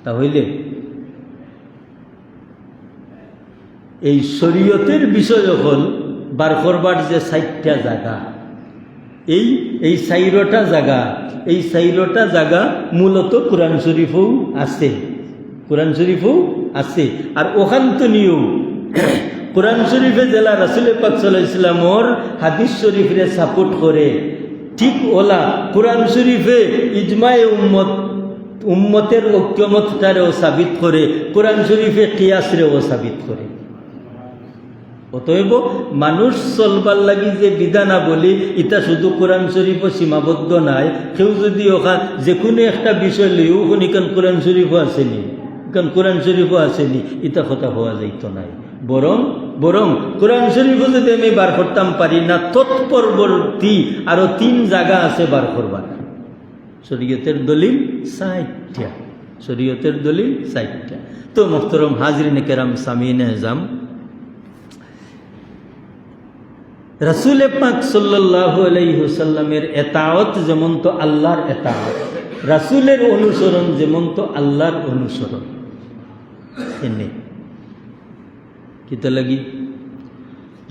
তাহলে এই শরীয়তের বিষয় হল বার করবার যে 4টা জায়গা, এই 4টা জায়গা, এই 4টা জায়গা মূলত কোরআন শরীফও আছে, কোরআন শরীফও আছে। আর ওখান তো নিয়েও কোরআন শরীফে জেলা রাসূল পাক সাল্লাল্লাহু আলাইহি ওয়াসাল্লামর হাদিস শরীফে সাপোর্ট করে, ঠিক ওলা কোরআন শরীফে ইজমায়ে উম্মতের ঐক্যমতটারেও সাবিত করে, কোরআন শরীফে কিয়াসরেও সাবিত করে। অতএব মানুষ চলবার লাগি যে বিধানাবলী, এটা শুধু কোরআন শরীফও সীমাবদ্ধ নাই। কেউ যদি ওখান যে কোনো একটা বিষয় লইও কোন কোরআন শরীফও আসেনি, কারণ কোরআন শরীফও আসেনি, এটা কথা হওয়া যাইত নাই। বরং কোরআন শরীফও যদি আমি বার করতাম পারি না, তৎপরবর্তী আরো 3 জায়গা আছে বার করবার। শরীয়তের দলিল 4টা, শরীয়তের দলিল 4টা। তো মুহতারাম হাজরিন কেরাম সামিনে আযম, রাসূল পাক সাল্লাল্লাহু আলাইহি ওয়াসাল্লামের এতাআত যেমন তো আল্লাহর এতাআত, রাসূলের অনুসরণ যেমন তো আল্লাহর অনুসরণ। এনে কিতা লাগি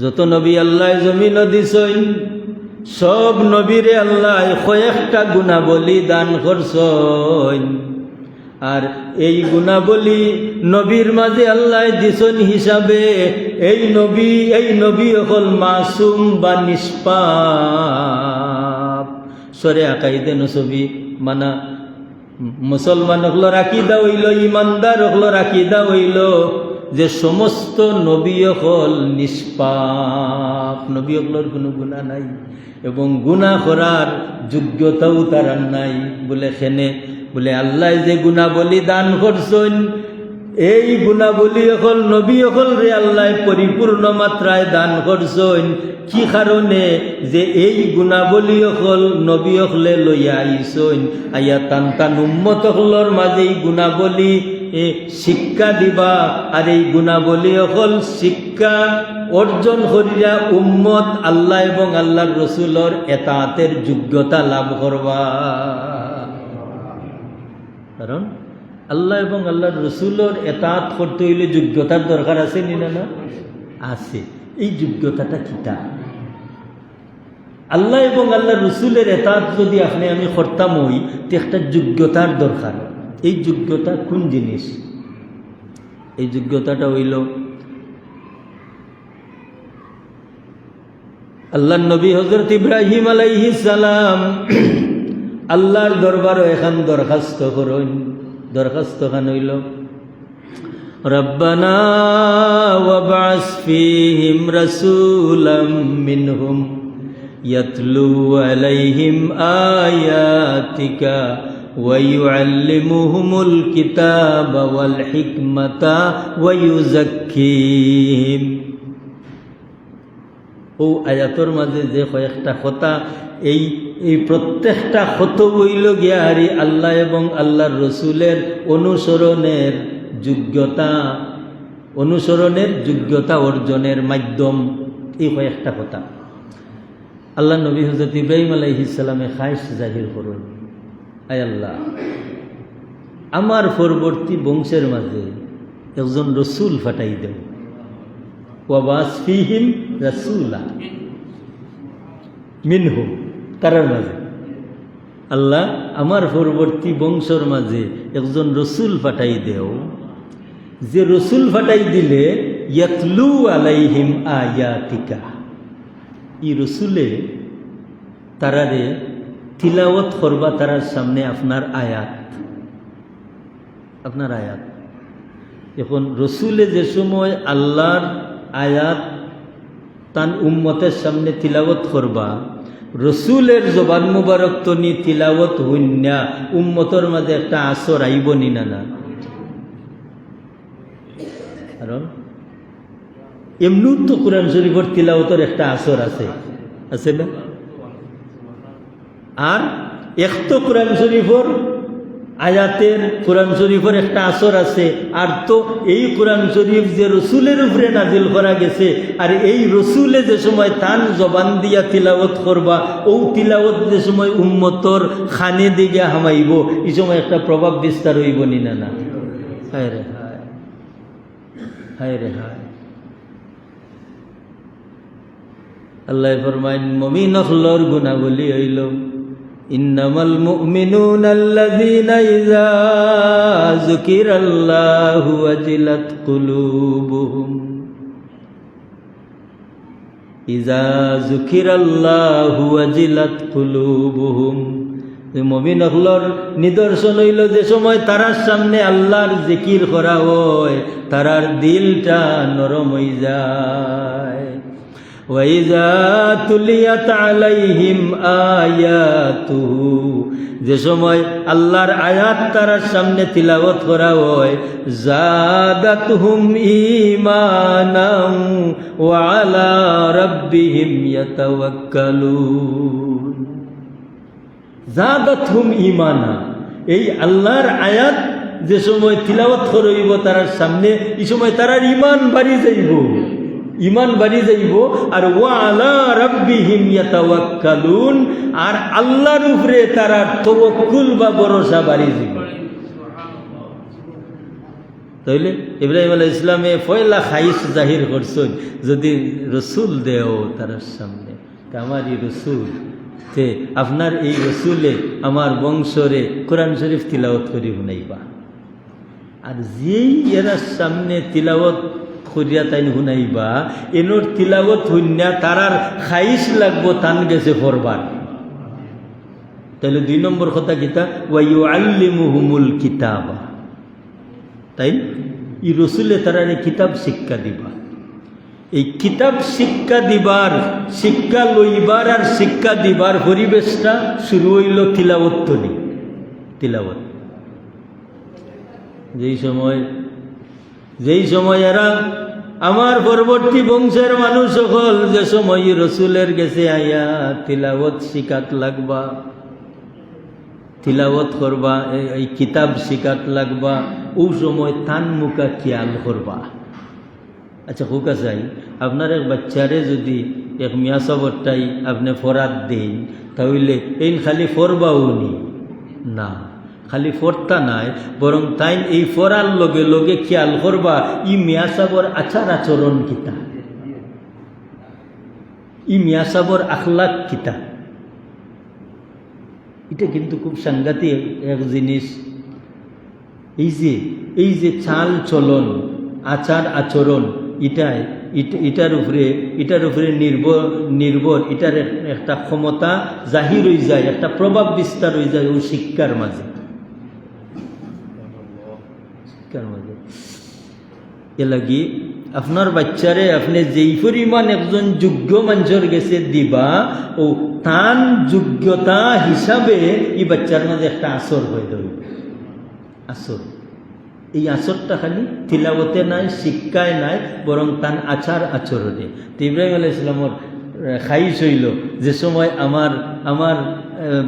যত নবী আল্লাহ জমিন দিছেন, সব নবীরে আল্লাহ কয়েকটা গুণাবলী দান করছেন। আর এই গুণাবলী নবীর মাঝে আল্লাহ দিছেন হিসাবে এই নবী হল মাসুম বা নিষ্পাপ। সরে আকাইদে নসবি মানা মুসলমান হকলর আকিদা হইল, ইমানদার হকলর আকিদা হইল যে সমস্ত নবী হল নিষ্পাপ, নবী হকলর কোনো গুণা নাই এবং গুণা করার যোগ্যতাও তার নাই। বলে খেনে বলে আল্লাহ যে গুণাবলী দান করছেন, এই গুণাবলী হল নবী হল রে আল্লাহ পরিপূর্ণ মাত্রায় দান করছেন। কি কারণে? যে এই গুণাবলী হল নবী হলে লইয়া আইছেন, আইয়া টান উম্মত হলর মাঝে এই গুণাবলী শিক্ষা দিবা। আর এই গুণাবলী হল শিক্ষা অর্জন করিয়া উম্মত আল্লাহ এবং আল্লাহর রসুলর এতাতের যোগ্যতা লাভ করবা। কারণ আল্লাহ এবং আল্লাহর রসুলর এতাত করতে হইলে যোগ্যতার দরকার আছে নি না? আছে। এই যোগ্যতাটা কিটা? আল্লাহ এবং আল্লাহর রসুলের এতাত যদি আপনি আমি করতাম হই, তো একটা যোগ্যতার দরকার। এই যোগ্যতা কোন জিনিস? এই যোগ্যতাটা হইল আল্লাহর নবী হযরত ইব্রাহিম আলাইহিস সালাম আল্লাহর দরবারও এখন দরখাস্ত করেন। দরখাস্ত খান হইল রব্বানা ওয়াবআস ফীহিম রাসূলাম মিনহুম ইয়াতলু আলাইহিম আয়াতিকা ওয়া ইউআল্লিমুহুমুল কিতাবা ওয়াল হিকমাতা ওয়া ইউযাক্কিহিম। ও আয়াতর মাঝে যে কয়েকটা কথা, এই প্রত্যেকটা কত হইল গিয়া হারি আল্লাহ এবং আল্লাহর রসুলের অনুসরণের যোগ্যতা অর্জনের মাধ্যম। এই কয়েকটা কথা আল্লাহ নবী হযরত ইব্রাহিম আলাইহিস সালামে খায়েশ জাহির করুন, আয় আল্লাহ, আমার পরবর্তী বংশের মাঝে একজন রসুল ফাটাই দেও। ওয়াবাস ফীহিম রাসূলা মিনহুম, তারার মাঝে আল্লাহ আমার পরবর্তী বংশর মাঝে একজন রসুল ফাটাই দেও, যে রসুল ফাটাই দিলে ইয়াতলু আলাইহিম আয়াতিকা, এই রসুলে তারারে তিলাওয়াত করবা তারার সামনে আপনার আয়াত। এখন রসুলে যে সময় আল্লাহর আয়াত তান উম্মতের সামনে তিলাওয়াত করবা, রসুলের জবান মুবারক তো নি তিলাওয়াত হইনা উম্মতর মাঝে একটা আসর আইব নি না? কারণ এমনি তো কোরআন শরীফের তিলাওয়াতের একটা আসর আছে না? আর এক তো কোরআন শরীফের আয়াতের কোরআন শরীফের একটা আসর আছে। আর তো এই কোরআন শরীফ যে রসুলের উপরে নাজিল করা গেছে, আর এই রসুলে যে সময় তান জবান দিয়া তিলাওয়াত করবা, ও তিলাওয়াত যে সময় উম্মতর খানে দিকে হামাইব, এই সময় একটা প্রভাব বিস্তার হইব নি না? না, হায় রে হায়, হায় রে হায়। আল্লাহ ফরমাইন মুমিন হলর গুণাবলী হইল ইন্নামাল মুমিনুনা আল্লাযীনা ইযা যুকিরাল্লাহু ওয়াজিলাত কুলুবুহুম, ইযা যুকিরাল্লাহু ওয়াজিলাত কুলুবুহুম। মুমিন হলর নিদর্শন হইল যে সময় তারার সামনে আল্লাহর জিকির করা হয়, তারার দিলটা নরম হয়ে যায়। ওয়াইজা তুলিয়াত আলাইহিম আয়াতুহু, যে সময় আল্লাহর আয়াত তারার সামনে তিলাওয়াত করা হয়, জাদাতহুম ঈমানান ওয়া আলা রাব্বিহিম ইয়াতাওয়াক্কালুন। জাদাতহুম ঈমানা, এই আল্লাহর আয়াত যে সময় তিলাওয়াত করইব তারার সামনে, এই সময় তারার ঈমান বাড়ি যাইব, ঈমান বাড়ি যাইব। আর ওয়া আলা রাব্বিহিম ইয়াতাওয়াক্কালুন, আর আল্লাহর উপরে তারা তাওয়াক্কুল বা ভরসা বাড়ি যাইব। তাইলে ইব্রাহিম আলাইহিস সালামে পয়লা খাইশ জাহির করছেন, যদি রসুল দেও তারার সামনে, আমারই রসুল তে আপনার এই রসুলে আমার বংশরে কোরআন শরীফ তিলাওয়াত করি শুনাইবা। আর যেই এরা সামনে তিলাওয়াত করিয়া তাই শুনাইবা, এনোর তিলাওয়াত শুনিয়া তারার খাইশ লাগবো তান গেছে ফরবার। তাইলে 2 নম্বর কথা কিতা, ওয়া ইউআল্লিমুহুমুল কিতাবা, তাই এই রসুলে তারারে কিতাব শিক্ষা দিবা। এই কিতাব শিক্ষা দিবার, শিক্ষা লইবার আর শিক্ষা দিবার পরিবেশটা শুরু হইল তিলাওয়াত তলি। তিলাওয়াত যেই সময় এরা আমার পরবর্তী বংশের মানুষ সকল যে সময় রসুলের গেছে আইয়া তিলাওয়াত শিখাত লাগবা, তিলাওয়াত করবা, এই কিতাব শিখাত লাগবা, ও সময় তান মুখা খেয়াল করবা। আচ্ছা হুকা চাই, আপনার এক বাচ্চারে যদি এক মিয়া সবরটাই আপনি ফরাত দেন, তাহলে এই খালি ফরবাও নি না, খালি ফরতা নাই, বরং তাই এই ফরার লগে লগে খেয়াল করবা ই মিয়া সাবর আচার আচরণ কিতা, ই মিয়া সাবর আখলাক কিতা। এটা কিন্তু খুব সাংঘাতিক এক জিনিস। এই যে চাল চলন, আচার আচরণ, এটার উপরে নির্ভর এটার একটা ক্ষমতা জাহির হয়ে যায়, একটা প্রভাব বিস্তার হয়ে যায় ওই শিক্ষার মাঝে। এ লাগি আপনার বাচ্চারে আপনি যেই পরিমাণ একজন যোগ্য মানুষের গেছে দিবা, ও তান যোগ্যতা হিসাবে এই বাচ্চার মাঝে একটা আসর হয়ে যাবে। আসর, এই আসরটা খালি তিলাওয়াতে নাই, শিক্ষায় নাই, বরং তান আচার আচরণে। তো ইব্রাহিম আলাইহিস সালামের খাইশ হইল যে সময় আমার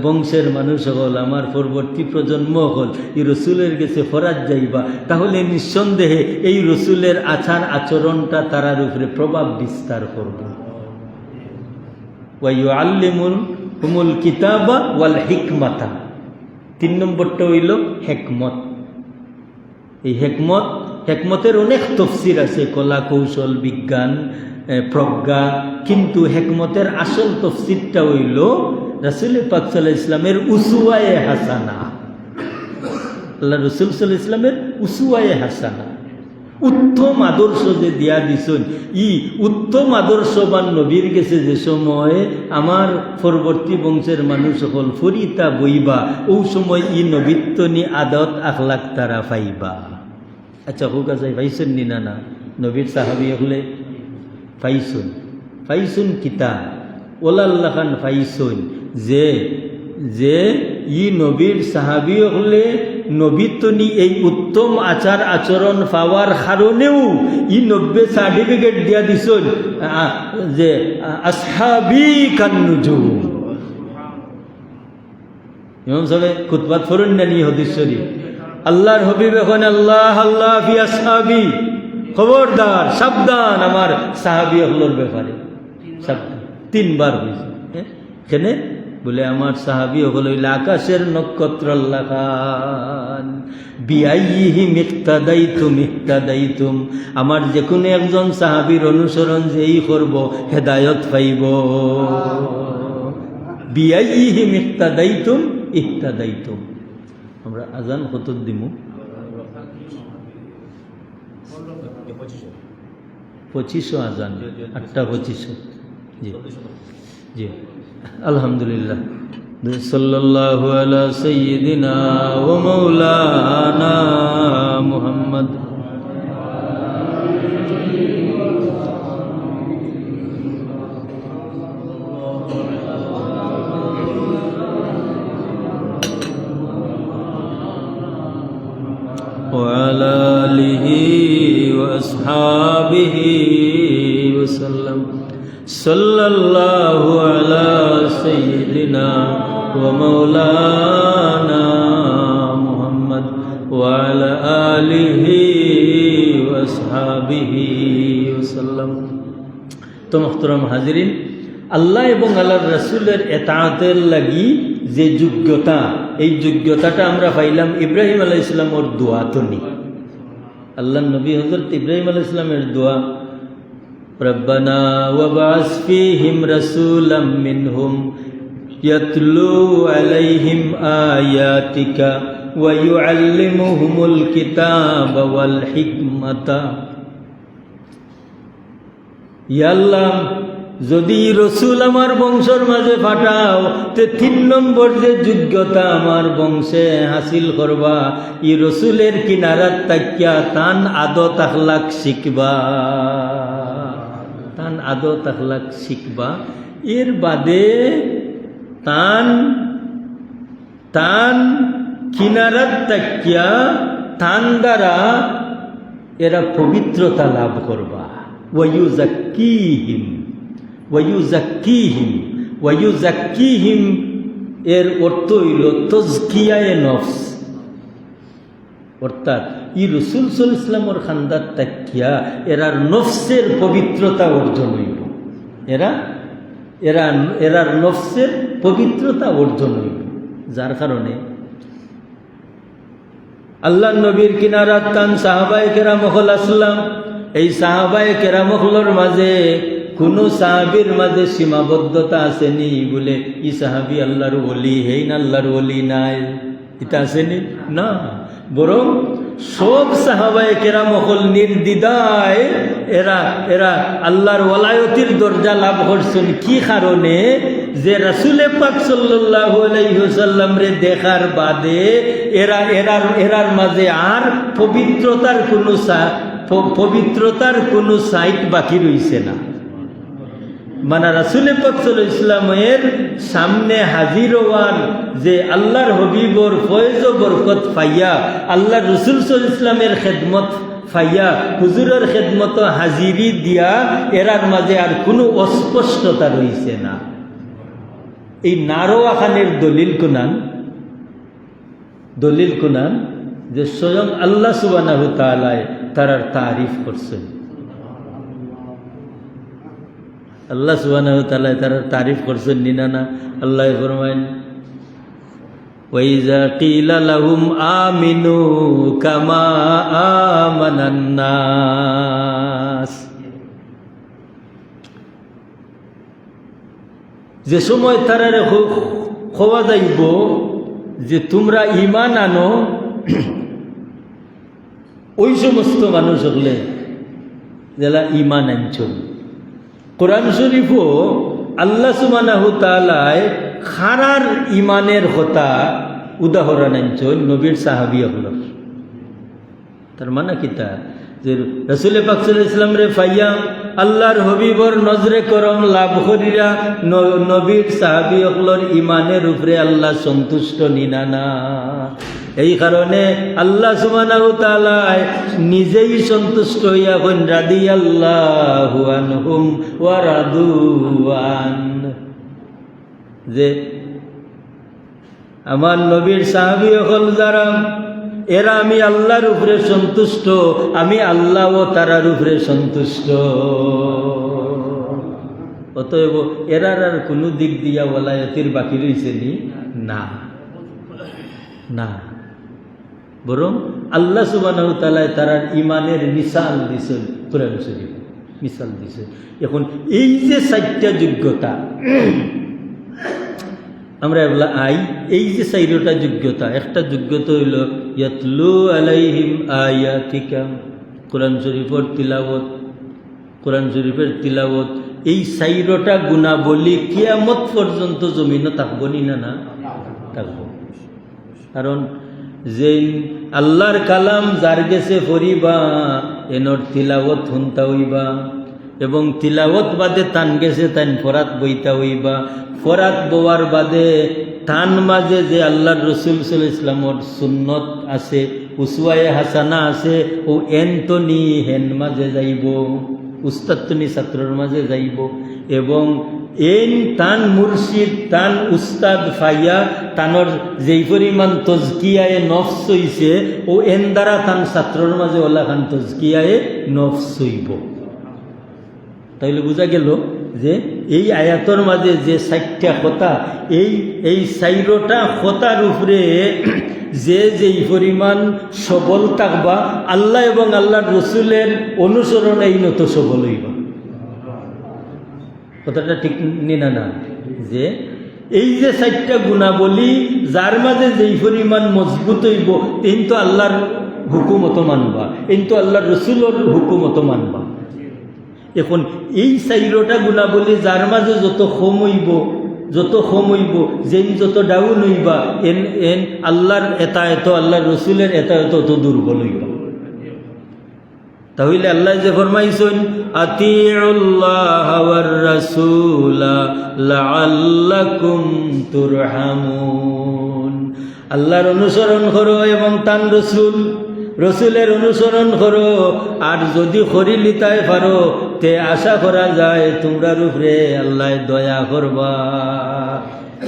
বংশের মানুষ হল, আমার পরবর্তী প্রজন্ম হল, এই রসুলের গেছে ফরাত যাইবা, তাহলে নিঃসন্দেহে এই রসুলের আচার আচরণটা তারার উপরে প্রভাব বিস্তার করবে। ওয়া ইউআল্লিমুহুমুল কিতাবা ওয়াল হিকমাতা। 3 নম্বরটা হইল হেকমত। এই হেকমতের অনেক তফসির আছে, কলা কৌশল বিজ্ঞান প্রজ্ঞা, কিন্তু হেকমতের আসল তফসিরটা হইল রাসূল পাক সাল্লাল্লাহু আলাইহি ইসলামের উসওয়ায়ে হাসানা। আল্লাহ রাসূল সাল্লাল্লাহু আলাইহি ইসলামের উসওয়ায়ে হাসানা, উত্তম আদর্শ যে দিয়া দিছেন, ই উত্তম আদর্শবান নবীর গেছে যে সময় আমার পরবর্তী বংশের মানুষ সকল ফরিতা বইবা, ও সময় ই নবীত্ব নি আদত আখলাক তারা পাইবা। আচ্ছা হোক আছে পাইছেন নি? না না, নবীর সাহাবি হলে পাইছুন কিতা ওলাল্লাহ খান পাইছুন যে ই নবীর সাহাবি হলে নবীতনি এই উত্তম আচার আচরণ পাওয়ার কারণেও ই 90 সার্টিফিকেট দিয়া দিছেন যে আসহাবি কান্নুজুম। ইমাম সাহেব খুতবাত ফরুন না নি হাদিস শরীফ আল্লাহর হাবিব এখন আল্লাহ আল্লাহ ফি আসহাবি, খবরদার সাবধান আমার সাহাবী হলোর ব্যাপারে, সাবধান 3 বার হয়েছে। কেন বলে আমার সাহাবী হলো আকাশের নক্ষত্র আল্লাহ খান, বিআইহিম ইক্তাদাইতুম ইক্তাদাইতুম, আমার যে কোনো একজন সাহাবীর অনুসরণ যেই করব হেদায়েত পাইব। বিআইহিম ইক্তাদাইতুম ইক্তাদাইতুম। আমরা আজান কত দিমু? 2500 আজান, 8:25। জি জি, আলহামদুলিল্লাহ। সাল্লাল্লাহু আলা সাইয়্যিদিনা ওয়া মাওলানা মুহাম্মদ। وعلى آله وأصحابه وسلم. صلى الله على سيدنا ومولانا محمد وعلى آله وأصحابه وسلم. তো মুহতারাম হাজিরিন, আল্লাহ এবং আল্লাহর রাসূলের ইতাআতের লাগি যে যোগ্যতা, এই যোগ্যতাটা আমরা পাইলাম ইব্রাহিম আলাইহিস সালামের দোয়া তো নি। আল্লাহর নবী হযরত ইব্রাহিম আলাইহিস সালামের দোয়া, রব্বানা ওয়াবআস ফীহিম রাসূলাম মিনহুম ইয়াতলু আলাইহিম আয়াতিকা ওয়া ইউআল্লিমুহুমুল কিতাবা ওয়াল হিকমাতা। ইয়া আল্লাহ, যদি রসুল আমার বংশের মাঝে পাঠাও তে 3 নম্বর যে যোগ্যতা আমার বংশে হাসিল করবা, ই রসুলের কিনারাত তাকিয়া তান আদত আখলাক শিখবা, তান আদত আখলাক শিখবা। এর বাদে তান তান কিনারাত তাকিয়া তান দ্বারা এরা পবিত্রতা লাভ করবা। ওয়ায়ুজাক্কিহিম ওয়ায়ুজাক্কিহিম ওয়ায়ুজাক্কিহিম এর অর্থ হইল তাজকিয়ায়ে নফস, অর্থাৎ ই রাসূল সাল্লাল্লাহু আলাইহি ওয়াসাল্লামের খান্দাত তাকিয়া এরার নফসের পবিত্রতা অর্জন হইব, এরার নফসের পবিত্রতা অর্জন হইব। যার কারণে আল্লাহ নবীর কিনারাত তান সাহাবায়ে কেরাম হল আসলাম। এই সাহাবায়ে কেরাম হলর মাঝে কোনো সাহাবীর মাঝে সীমাবদ্ধতা আসেনি বলে ই সাহাবী আল্লাহর ওলি, হেই না আল্লাহর ওলি নাই, এটা আসেনি না। বরং সব সাহাবায়ে কেরাম হল নির্দ্বিধায় এরা এরা আল্লাহর ওলায়তির দরজা লাভ করছেন। কি কারণে? যে রাসূলে পাক সাল্লাল্লাহু আলাইহি ওয়াসাল্লাম রে দেখার বাদে এরার মাঝে আর পবিত্রতার কোনো সাইট বাকি রইছে না। মানে রাসূলে পাক সাল্লাল্লাহু আলাইহি ওয়াসাল্লামের সামনে হাজির হওয়ার যে আল্লাহর হবিবর ফয়েজ ও বরকত পাইয়া, আল্লাহর রাসূল সাল্লাল্লাহু আলাইহি ওয়াসাল্লামের খেদমত পাইয়া, হুজুরের খেদমত হাজিরি দিয়া এরার মাঝে আর কোনো অস্পষ্টতা রইছে না। এই নারোয়া খানের দলিল কুনান যে স্বয়ং আল্লাহ সুবহানাহু ওয়া তাআলা তারার তারিফ করছেন। আল্লাহ সুবহানাহু ওয়া তাআলা তার তারিফ করছেন নিনা না। আল্লাহ ফরমায়েন, ওয়াইজা কিলা লাহুম আমিনু কামা আমানান নাস, যে সময় তারারে খোয়া যাইব যে তোমরা ঈমান আনো, ওই সমস্ত মানুষ হলে যারা ঈমান আনছেন। কোরআন শরীফও আল্লাহ সুবহানাহু ওয়া তাআলা খারার ইমানের কথা উদাহরণ আনছেন নবীর সাহাবী হল। তার মানে কিতা? যে রাসূল পাক সাল্লাল্লাহু আলাইহি ওয়াসাল্লাম রে ফাইয়া আল্লাহর হবিবর নজরে করম লাভ করিরা নবীর সাহাবী হলর ইমানের উপরে আল্লাহ সন্তুষ্ট নিনানা। এই কারণে আল্লাহ সুবহানাহু ওয়া তাআলা নিজেই সন্তুষ্ট হইয়া কোন রাদিয়াল্লাহু আনহুম ওয়া রাদু আন, যে আমার নবীর সাহাবী হল যারা, এরা আমি আল্লাহর উপরে সন্তুষ্ট, আমি আল্লাহও তারার উপরে সন্তুষ্ট। অতএব এরার আর কোনো দিক দিয়া ওলায়াতির বাকি রয়েছে নি? না, না, বরং আল্লাহ সুবহানাহু ওয়া তাআলা তারার ইমানের মিসাল দিছেন কোরআন শরীফ, মিসাল দিছে। এখন এই যে 4টা যোগ্যতা আমরা এগুলা এই যে 4টা যোগ্যতা, একটা যোগ্যতা হইল ইয়াতলু আলাইহিম আয়াতিকা, কোরআন শরীফের তিলাওয়াত, কোরআন শরীফের তিলাওয়াত। এই 4টা গুণাবলী কিয়ামত পর্যন্ত জমিনে থাকবো নি? না, না থাকবো। কারণ যে আল্লাহর কালাম যার গেছে পড়িবা এনর তিলাওয়াত শুনতা হইবা, এবং তিলাওয়াত বাদে তান গেছে তান ফরাত বইতা হইবা। ফরাত বওয়ার বাদে তান মাঝে যে আল্লাহর রসুল সাল্লাল্লাহু আলাইহি ওয়াসাল্লামর সুন্নত আছে, উসওয়ায়ে হাসানা আছে, ও এনতনি হেন মাঝে যাইব, উস্তাদ তনি ছাত্রর মাঝে যাইব। এবং এন তান মুর্শিদ তান উস্তাদ ফাইয়া তানর যেই পরিমাণ তজকিয়ায়ে নফস হইছে, ও এন দ্বারা তান ছাত্রর মাঝে ওলা খান তজকিয়ায়ে নফস হইব। তাইলে বোঝা গেল যে এই আয়াতর মাঝে যে 4টা কথা, এই 4টা কথার উপরে যে যেই পরিমাণ সবল থাকবা, আল্লাহ এবং আল্লাহর রসুলের অনুসরণ এই নত সবল হইবা। কথাটা ঠিক নি? না, না, যে এই যে 4টা গুণাবলী যার মাঝে যেই পরিমাণ মজবুত হইব, এই তো আল্লাহর হুকুমত মানবা, এই তো আল্লাহর রসুলের হুকুমত মানবা। এখন এই 4টা গুণাবলী যার মাঝে যত কম হইব, যেন যত ডাউন হইবা, এন আল্লাহর এত আল্লাহর রসুলের এত দুর্বল হইবা। তাহলে আল্লাহ যে ফরমাইছেন আতিউল্লাহ ওয়ার রাসূলা লাআল্লাকুম তুরহামুন, আল্লাহর অনুসরণ করো এবং তান রসুলের অনুসরণ করো। আর যদি করি লিতায় পারো তে আশা করা যায় তোমরার উপরে আল্লাহ দয়া করবা।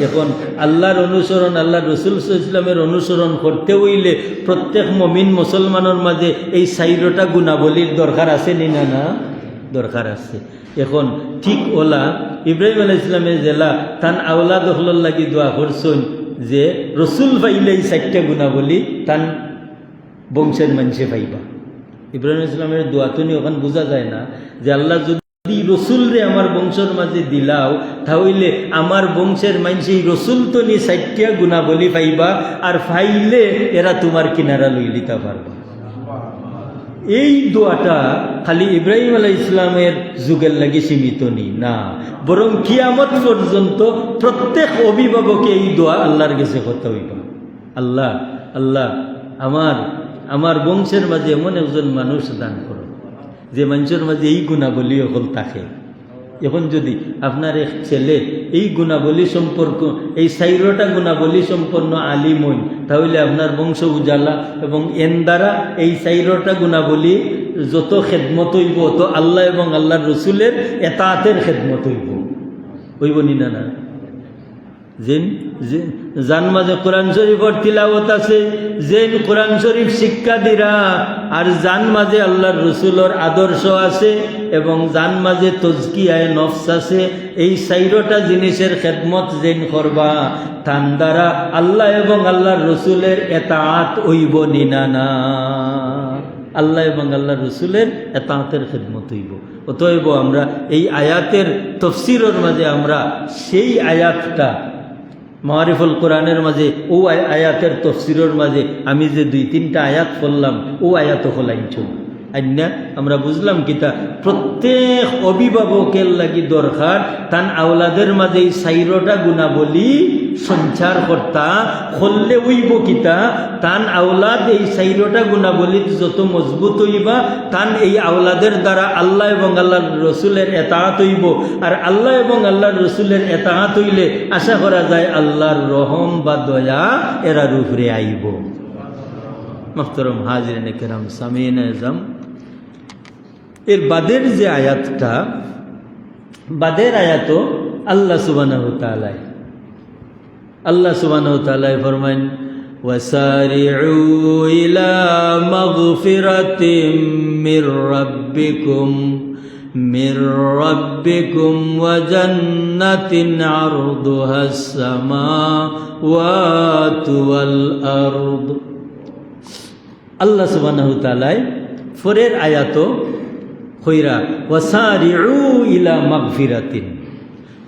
এখন আল্লাহর অনুসরণ, আল্লাহ রসুল সাল্লাল্লাহু আলাইহি ওয়াসাল্লামের অনুসরণ করতে হইলে প্রত্যেক মুমিন মুসলমানের মাঝে এই 4টা গুণাবলীর দরকার আছে নি? না, না দরকার আছে। এখন ঠিক ওলা ইব্রাহিম আলাইহিস সালামের জেলা তান আওলাদ হলর লাগি দোয়া করছেন যে রসুল পাইলে এই 4টা গুণাবলী তান বংশের মানুষে পাইবা। ইব্রাহিম আলাইহিস সালামের দোয়া তো ওখান বোঝা যায় না যে আল্লাহ যদি রসুল রে আমার বংশের মাঝে দিলাও, তাহলে আমার বংশের মানুষ এই রসুল তো নি 4টা গুণাবলী পাইবা, আর পাইলে এরা তোমার কিনারা লই লিতে পারবা। এই দোয়াটা খালি ইব্রাহিম আলাইহিস সালামের যুগের লাগি সীমিত নি, না, বরং কিয়ামত পর্যন্ত প্রত্যেক অভিভাবকে এই দোয়া আল্লাহর কাছে করতে হইবা। আল্লাহ, আল্লাহ আমার বংশের মাঝে এমন একজন মানুষ দান করো যে মানুষের মাঝে এই গুণাবলী সকল থাকে। এখন যদি আপনার এক ছেলে এই গুণাবলী সম্পর্ক, এই 4টা গুণাবলী সম্পন্ন আলিম হইন, তাহলে আপনার বংশ উজালা, এবং এন দ্বারা এই 4টা গুণাবলী যত খেদমত হইব, তো আল্লাহ এবং আল্লাহর রসুলের এতাআতের খেদমত হইব নি? না, না, যান মাঝে কোরআন শরীফের তিলাওয়াত আছে, যেন কোরআন শরীফ শিক্ষা দিরা, আর যান মাঝে আল্লাহর রসুলের আদর্শ আছে, এবং যান মাঝে তজকিয়ায়ে নফস আছে। এই 4টা জিনিসের খেদমত যেন করবা, তান দ্বারা আল্লাহ এবং আল্লাহর রসুলের এতাআত হইব নি? না, না, আল্লাহ এবং আল্লাহর রসুলের এতাআতের খেদমত হইব। অতএব আমরা এই আয়াতের তফসিরের মাঝে আমরা সেই আয়াতটা মারিফুল কোরআনের মাঝে, ও আয়াতের তফসিরের মাঝে আমি যে 2-3টা আয়াত পড়লাম, ও আয়াত হলাইছুন আন্যা আমরা বুঝলাম কিতা প্রত্যেক অভিভাবকের লাগি দরকার তান আওলাদের মাঝে এই 4টা গুণাবলী সঞ্চার করতা হললে হইব কিতা তান আওলাদ এই 4টা গুণাবলী যত মজবুত হইবা তান এই আওলাদের দ্বারা আল্লাহ এবং আল্লাহর রসুলের এতাআত হইব। আর আল্লাহ এবং আল্লাহর রসুলের এতাআত হইলে আশা করা যায় আল্লাহর রহম বা দয়া এরার উপরে আইব। মুহতারাম হাজিরিন কিরাম সামিঈন আযম, এর বাদের যে আয়াতটা, বাদের আয়াতও আল্লাহ সুবহানাহু ওয়া তাআলা আল্লাহ সুবহানাহু ওয়া তাআলা ফরমান ওয়াসারিউ ইলা মাগফিরাতিম মির রাব্বিকুম ওয়া জান্নাতিন আরদুহাস সামাওয়াতু ওয়াল আরদ। আল্লাহ সুবহানাহু ওয়া তাআলা পরের আয়াত কইরা ওয়াসারিউ ইলা মাগফিরাতিন,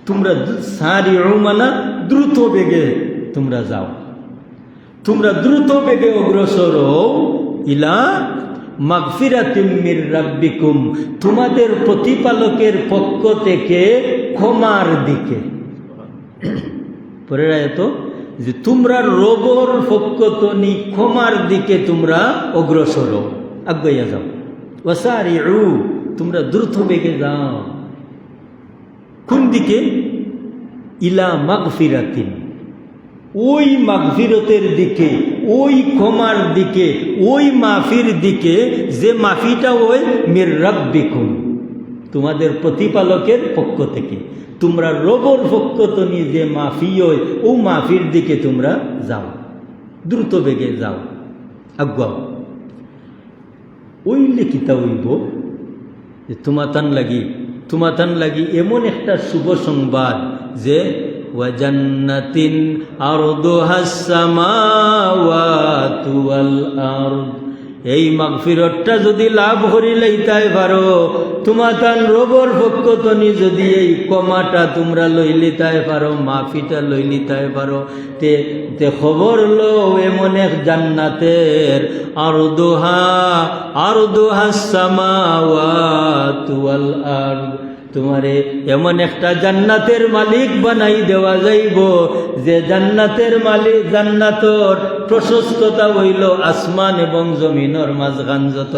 তোমরা সারিউ মানে দ্রুত বেগে তোমরা যাও, তোমরা দ্রুত বেগে অগ্রসর হও, ইলা মাগফিরাতিম মির রাব্বিকুম, তোমাদের প্রতিপালকের পক্ষ থেকে ক্ষমার দিকে। পরের আয়াত যে তোমরা রবর পক্ষ তনি ক্ষমার দিকে তোমরা অগ্রসর হও, আগাইয়া যাও। ওয়াসারিউ, তোমরা দ্রুত বেগে যাও কোন দিকে? ইলা মাগফিরাতিন, ওই মাগফিরতের দিকে, ওই ক্ষমার দিকে, ওই মাফির দিকে যে মাফিটা ওই মির রাব্বিকুম, তোমাদের প্রতিপালকের পক্ষ থেকে। তোমরা রবর পক্ষ তনি যে মাফি ওই ও মাফির দিকে তোমরা যাও, দ্রুত বেগে যাও, আগুয়াও। ওই লিখিতা হইব যে তোমাতান লাগি এমন একটা শুভ সংবাদ যে ওয়াজান্নাতিন আরদুহাস সামাওয়াতু ওয়াল আরদ, এই মাগফিরতটা যদি লাভ করি লইতাই পারো, তোমাতান রবর পক্ষ তনি যদি এই কমাটা তোমরা লই লিতাই পারো, মাফিটা লই লিতাই পারো, তে খবর লো এমন এক জান্নাতের আরদুহাস সামাওয়াতু ওয়াল আরদ, তোমারে এমন একটা জান্নাতের মালিক বানাই দেওয়া যাইব যে জান্নাতের মালিক, জান্নাতর প্রশস্ততা হইল আসমান এবং জমিনের মাঝখান যত।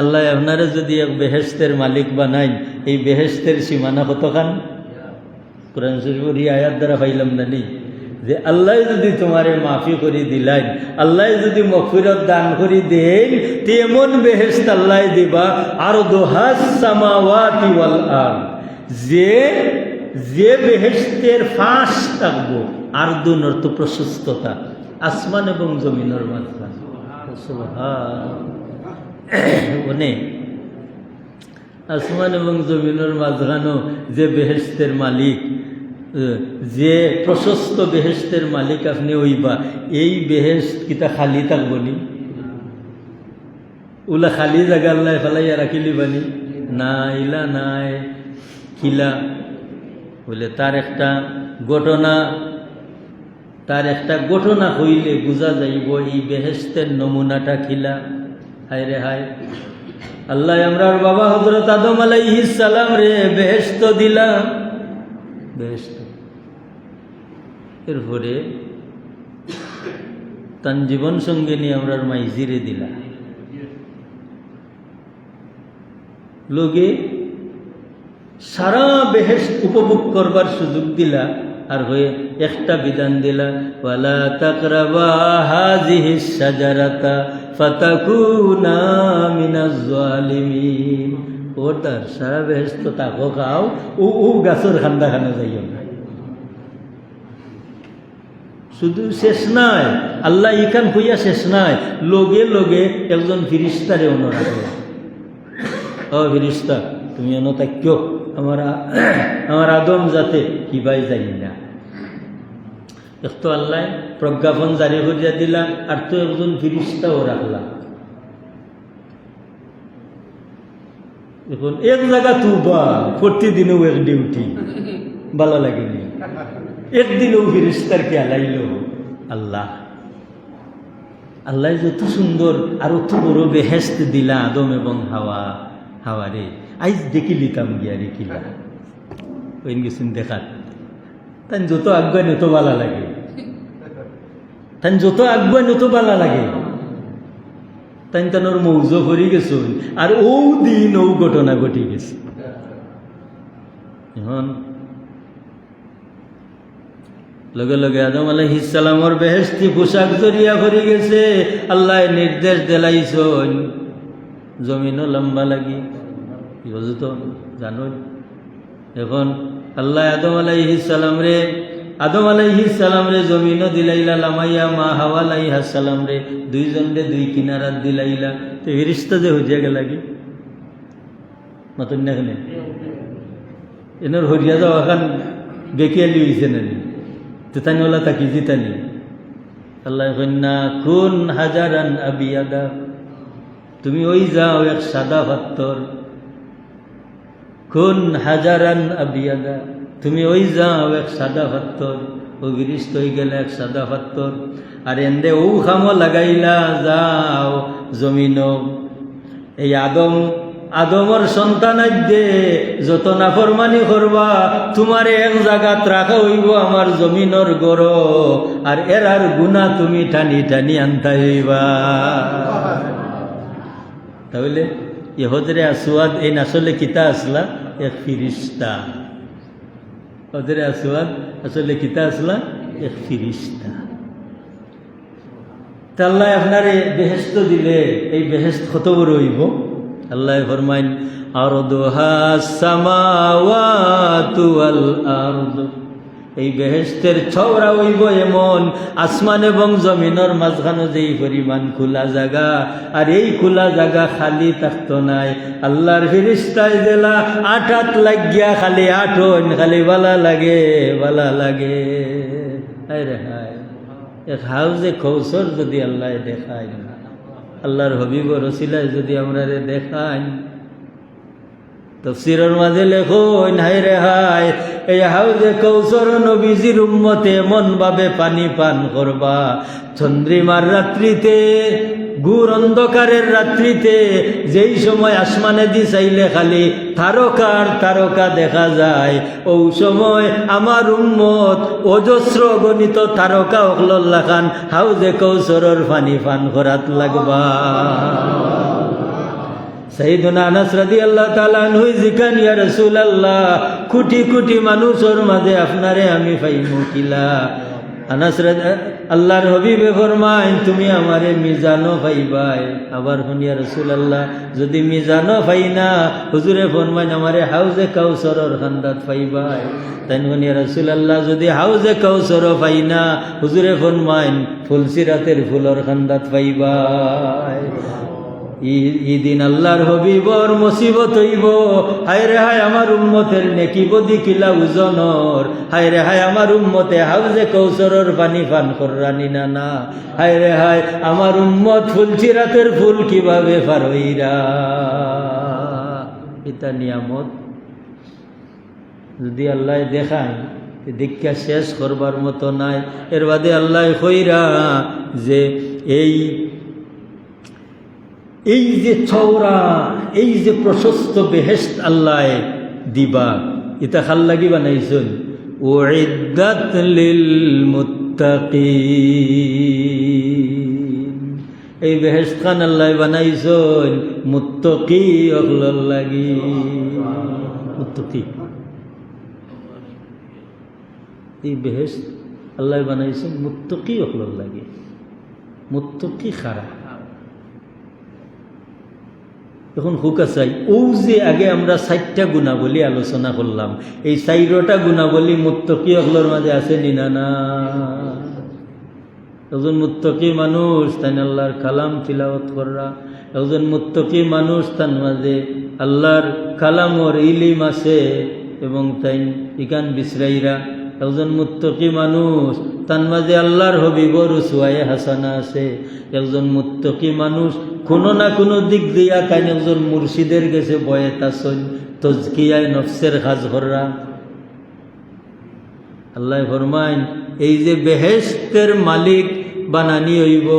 আল্লাহ আপনারে যদি এক বেহেশতের মালিক বানাই, এই বেহেশতের সীমানা কতখান? কোরআন শরীফের এই আয়াত দ্বারা পাইলাম না নি যে আল্লাহ যদি তোমারে মাফি করে দিলেন, আল্লাহ যদি মগফিরত দান করে দেন, তেমন বেহেশত আল্লাহ দিবা আরদুহাস সামাওয়াতি ওয়াল আরদ, যে বেহেশতের ফাঁস থাকবো, আরদুন অর্থ প্রশস্ততা, আসমান এবং জমিনের মাঝখান। আসমান এবং জমিনের মাঝখানো যে বেহেশতের মালিক, যে প্রশস্ত বেহেশতের মালিক আপনি হইবা, এই বেহেশত কিতা খালি থাকবনি? ওলা খালি জায়গা আল্লাহ ফেলাইয়া রাখিলি বানি না, ইলা নাই খিলা বলে তার একটা ঘটনা হইলে বোঝা যাইব এই বেহেশতের নমুনাটা খিলা। হায় রে হায়, আল্লাহ আমরার বাবা হযরত আদম আলাইহিস সালাম রে বেহেশত দিলাম, বেহেশত। এরপরে তার জীবন সঙ্গে নিয়ে আমরার মাইজিরে দিলা, লোকে সারা বেহেশত উপভোগ করবার সুযোগ দিলা, আর হয়ে একটা বিধান দিলা, ওয়ালা তাকরাবা হাযিহিস শাজারাতা ফাতাকুনা মিনাজ জালিমিন। ওটার সারা বেহেশত তাকো খাও, ও গাছের খান্দা খানা যাইও না। শুধু শেষ নাই, আল্লাহ ইখান হইয়া শেষ নাই, লগে লগে একজন ফিরিস্তারে অনুরাগ, ও ফিরিস্তা তুমি অনতাক্য আমার আদম যাতে কিবাই যাই না। এক তো আল্লাহ প্রজ্ঞাপন জারি করিয়া দিলা, আর তো একজন ফিরিস্তাও রাখলা। এখন এক জায়গা তুবা প্রতিদিনও এক ডিউটি, ভালো লাগেনি। একদিনও ফিরিস্তার কে আলাইল আল্লাহ। আল্লাহ যত সুন্দর আর অত বড় বেহেশত দিলা আদম এবং হাওয়ারে, আইজ দেখি লিতাম গিয়া রেখিলা ওইন গেছেন দেখাত। তাই যত আজ্ঞা নত ভালো লাগে, তাই যত আজ্ঞা নত ভালো লাগে, তাই তানোর মৌজ করি গেছ। আর ও দিন ও ঘটনা ঘটি গেছে। এখন লগে লগে আদম আলাইহিস সালামর বেহেশতি পোশাক জরিয়া ভরি গেছে। আল্লাহ নির্দেশ দিলাইছন জমিনও লম্বা লাগি, বুঝো তো জানো এখন আল্লাহ আদম আলাইহিস সালাম রে জমিনও দিলাইলা লামাইয়া, মা হাওয়া আলাইহিস সালাম রে দুইজন রে দুই কিনারাত দিলাইলা। তো ফেরেশতা যে হইয়া গেল কি নতুন না কেন এনার হরিয়া যাওয়া খান বেকিয়ালি হয়েছে না তো তাই ওলা তাকি জিতানি। আল্লাহ কন্যা কুন হাজারান আবিয়াদা, তুমি ওই যাও এক সাদা পাত্তর, কুন হাজারান আবিয়াদা, তুমি ওই যাও এক সাদা পাত্তর, ও গিরিস্ত হয়ে গেলে এক সাদা পাত্তর। আর এন্দে ও খামো লাগাইলা যাও জমিন, এই আদমর সন্তান দে যত নাফরমানি করবা তোমার এক জায়গাত রাখা হইব আমার জমিনর গড়, আর এরার গুণা তুমি টানি টানি আনতা হইবা। তাহলে এ হজরে আসওয়াদ এই আসলে কিতা আসলা এক ফিরিস্তা, হজরে আসওয়াদ আসলে কিতা আসলা এক ফিরিস্তা। তা আল্লাহ আপনারে বেহেশত দিলে এই বেহেশত কত বড় হইব। আল্লাহ ফরমাইন আরদুহা সামাওয়াতু ওয়াল আরদ, এই বেহেশতের ছওরা হইব এমন আসমান এবং জমিনের মাঝখানে যেই পরিমাণ খোলা জায়গা, আর এই খোলা জায়গা খালি থাকতো নাই। আল্লাহর ফেরেশতায় দিলা আঠাত লাগিয়া খালি আঠন খালি বালা লাগে বালা লাগে। আরে হায় এক হাউজে কৌসর যদি আল্লাহ দেখায়, আল্লাহর হবিব রসিলায় যদি আমরা দেখাই, তাফসীরের মাঝে লেখেন হায় রে হায় এই হাউজে কৌসর নবীজির উম্মতে এমন ভাবে পানি পান করবা, চন্দ্রিমার রাত্রিতে ঘোর অন্ধকারের রাত্রিতে যেই সময় আসমানে দি চাইলে খালি তারকার তারকা দেখা যায়, ওই সময় আমার উম্মত অজস্র গণিত তারকা অকল্লা খান হাউজে কৌসরের পানি পান করাত লাগবা। সাইয়েদুনা আনাস রাদিয়াল্লাহু তাআলা আনহু জিকান ইয়া রাসূলুল্লাহ কোটি কোটি মানুষের মাঝে আপনারে আমি পাইমু কিলা। আনাস আল্লাহর হাবিবে ফরমায় তুমি আমারে মিজানো পাইবাই। আবার ইয়া রাসূলুল্লাহ যদি মিজানো পাই না হুজুরে ফরমায় আমারে হাউজে কাউসারের খান্দাত পাইবাই। তাই ইয়া রাসূলুল্লাহ যদি হাউজে কাউসার পাই না হুজুরে ফরমায় ফুলসিরাতের ফুলর খান্দাত পাইবাই। ইদিন আল্লাহর হবিবর মুসিবত হইব, হায় রে হায় আমার উম্মতের নেকি বদি কিলা উজনর, হায় রে হায় আমার উম্মতে হাউজে কৌসরের পানি পান কররানি না না, হায় রে হায় আমার উম্মত ফুলসিরাতের ফুল কিভাবে পার হইরা। এটা নিয়ামত যদি আল্লাহ দেখায় দীক্ষা শেষ করবার মতো নাই। এর বাদে আল্লাহ কইরা যে এই যে চওড়া এই যে প্রশস্ত বেহেশত আল্লাহ দিবা, এটা খাল লাগি বানাইছেন উইদ্দাত লিল মুত্তাকিন, এই বেহেশত খান আল্লাহ বানাইছেন মুত্তাকি অকলর লাগি। মুত্তাকি এই বেহেশত আল্লাহ বানাইছেন মুত্তাকি অকলর লাগি। মুত্তাকি খারা এখন হুকা চাই ও যে আগে আমরা 4টা গুণাবলী আলোচনা করলাম, এই 4টা গুণাবলী মুত্তাকি অকলর মাঝে আছে নিনা না। একজন মুত্তাকি মানুষ তাই আল্লাহর কালাম তিলাওয়াত করা, একজন মুত্তাকি মানুষ তার মাঝে আল্লাহর কালামর ইলিম আছে এবং তাই ইকান বিশ্রাইরা, একজন মুত্তাকি মানুষ তার মাঝে আল্লাহর হবিবর উসওয়ায়ে হাসানা আছে, একজন মুত্তাকি মানুষ কোনো না কোনো দিক দিয়া তাই একজন মুর্শিদের গেছে বয়ে তাসন তজকিয়ায় নফসের কাজ করা। আল্লাহ ফরমাইন এই যে বেহেশতের মালিক বানানি হইব,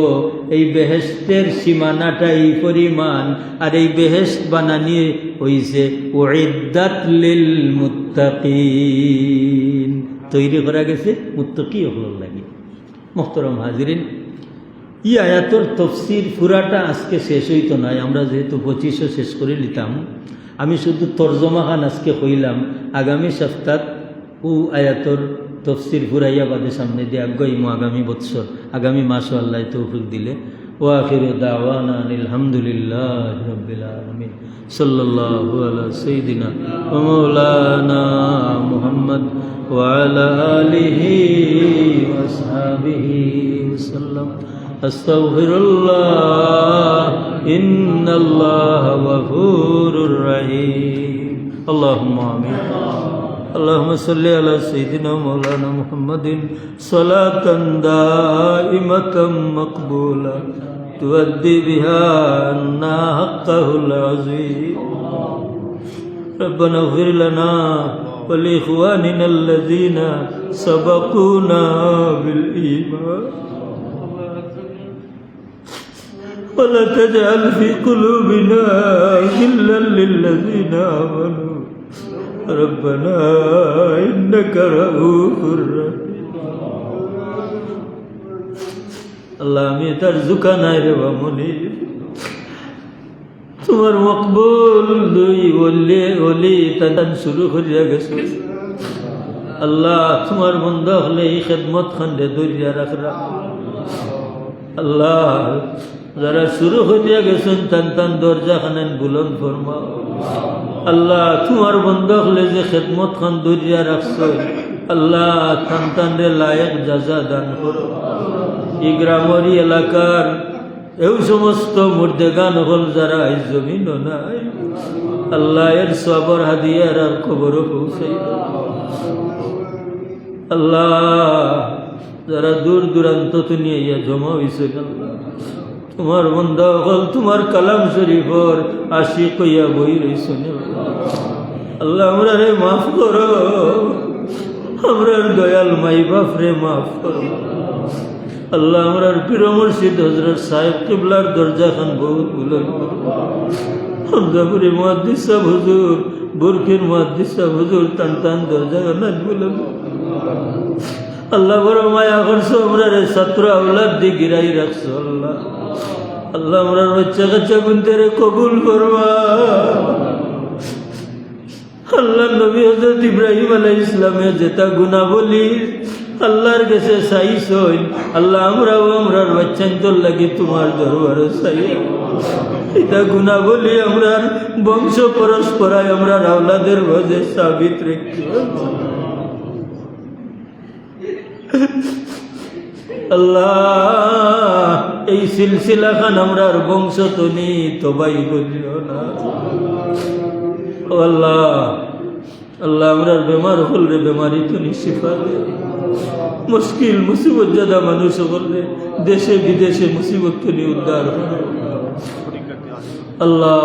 এই বেহেশতের সীমানাটা এই পরিমাণ, আর এই বেহেশত বানানি হইছে উইদ্দাত লিল মুত্তাকিন, তৈরি করা গেছে মুত্তাকি হল লাগে। মুহতারাম হাজিরিন, ই আয়াতর তফসির পুরাটা আজকে শেষ হইতো নাই, আমরা যেহেতু 2500 শেষ করে নিতাম, আমি শুধু তর্জমা খান আজকে কইলাম। আগামী সপ্তাহ ও আয়াতর তফসির ফুরাইয়া বাদে সামনে দিয়ে আগামী বৎসর আগামী মাসও আল্লাহ তৌফিক দিলে وآخر دعوانا أن الحمد لله رب العالمين صلى الله على سيدنا ومولانا محمد وعلى آله وأصحابه وسلم أستغفر الله إن الله غفور رحيم اللهم آمين اللهم صل على سيدنا مولانا محمد صلاة دائمة مقبولة تؤدي بها عنا حقه العظيم ربنا اغفر لنا ولإخواننا الذين سبقونا بالإيمان ولا تجعل في قلوبنا غلا للذين آمنوا ربنا إنك رؤوف رحيم আল্লাহ আমি তার জুকা নাই রে বামনি তোমার মকবুল দুই ওলি তান শুরু করিয়া গেছে আল্লাহ তোমার বন্ধ হলে এই খেদমত খান্ডে ধরিয়া রাখরা আল্লাহ যারা শুরু করিয়া গেছেন টান টান দরজা খানেন বুলন ফরমাও আল্লাহ তোমার বন্ধ হলে যে খেদমত খান ধরিয়া রাখছ আল্লাহ টান টান রে লায়ক জাজা দান করো এই গ্রামের এলাকার এই সমস্ত মুর্দেগান হল যারা এই জমিন নাই আল্লাহ এর সবর হাদিয়ার আর খবরও পৌঁছাই আল্লাহ যারা দূর দূরান্ত নিয়ে ইয়া জমা হয়েছে আল্লাহ তোমার বন্ধা হল তোমার কালাম শরীফর আশিক হইয়া বই রয়েছে আল্লাহ আমরা রে মাফ করো আমরার দয়াল মাই বাপ রে মাফ করো আল্লাহ আমরার পীর মুর্শিদ হযরত সাহেব কিবলার দরজা খান বহুত বুলন হামজাপুরি মুহাদ্দিস সাহেব হুজুর বুরকির মুহাদ্দিস সাহেব হুজুর টান টান দরজা খান বুলন আল্লাহ বড় মায়া করছো আমরা রে ছাত্র আওলাদ দি গিরাই রাখছো আল্লাহ আল্লাহ আমরার বাচ্চা কাচ্চা গুনতে রে কবুল করবা আল্লাহ নবী হযরত ইব্রাহিম আলাইহিস সালামের যেটা গুনাহ বলি আল্লাহর কাছে চাইছ আল্লাহ আমরাও আমরার বাচ্চান্তর লাগি তোমার দরবারে চাই এটা গুনাহ বলি আমরার বংশ পরস্পরায় আমরার আওলাদের ভোজে সাবিত রেখে আল্লাহ এই সিলসিলা খান আমরার বংশ তনি তবাই করিও না আল্লাহ আল্লাহ আমরার বেমার হল রে বেমারি তুমি শিফা দে মুশকিল মুসিবত জাদা মানুষ হলে দেশে বিদেশে মুসিবত তুমি উদ্ধার আল্লাহ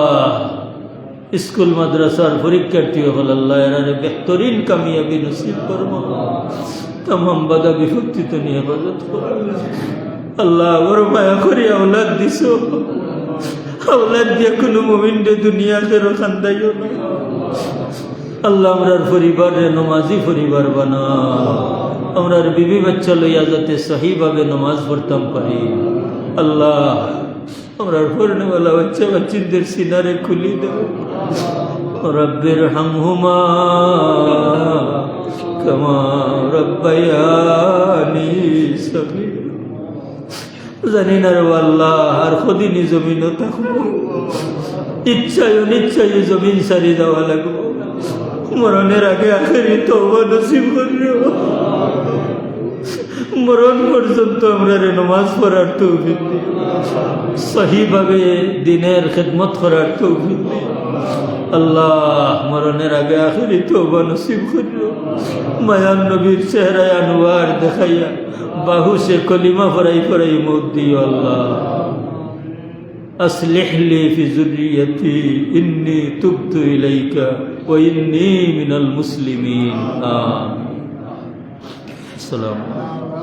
স্কুল মাদ্রাসার পরীক্ষার্থী হল আল্লাহ এরা বেহতরিন কামিয়াবি নসিব করবো तमाम बाधा विपत्ति तो नहीं हेफाजत अल्लाह और माया करी औलाद दिसो औलाद दिया कोनो मुमिन दे दुनिया से रखान्दाइयो ना अल्लाह আমরার পরিবারে নামাজি পরিবার বানা আমরার বিবি বাচ্চা লইয়া যাতে সহি ভাবে নামাজ পড়তাম পারি আল্লাহ আমরার পড়নে वाला বাচ্চা বাচ্চাদের সিনারে খুলি দাও রব্বির হামহুমা कमा रब्बयानी सगीरा জানি না রে আল্লাহ আর কদিনই জমিনও থাকবো ইচ্ছায় অনিচ্ছায় জমিন সারি দেওয়া লাগবো মরণের আগে আখেরি তওবা নসিব করিও মরণ পর্যন্ত আমরা রে নামাজ পড়ার তৌফিক দিও সহিভাবে দিনের খিদমত করার তৌফিক দিও আল্লাহ মরণের আগে আখেরি তওবা নসিব করিও মায়ান নবীর চেহারায় আনোয়ার দেখাইয়া বাহু সে কলিমা পড়াই পড়াই মৌত দিও আল্লাহ আসলিহ লি ফি যুররিয়তি ইন্নী তুবতু ইলাইকা ওয়া ইন্নী মিনাল মুসলিমিন আমিন আসসালামু আলাইকুম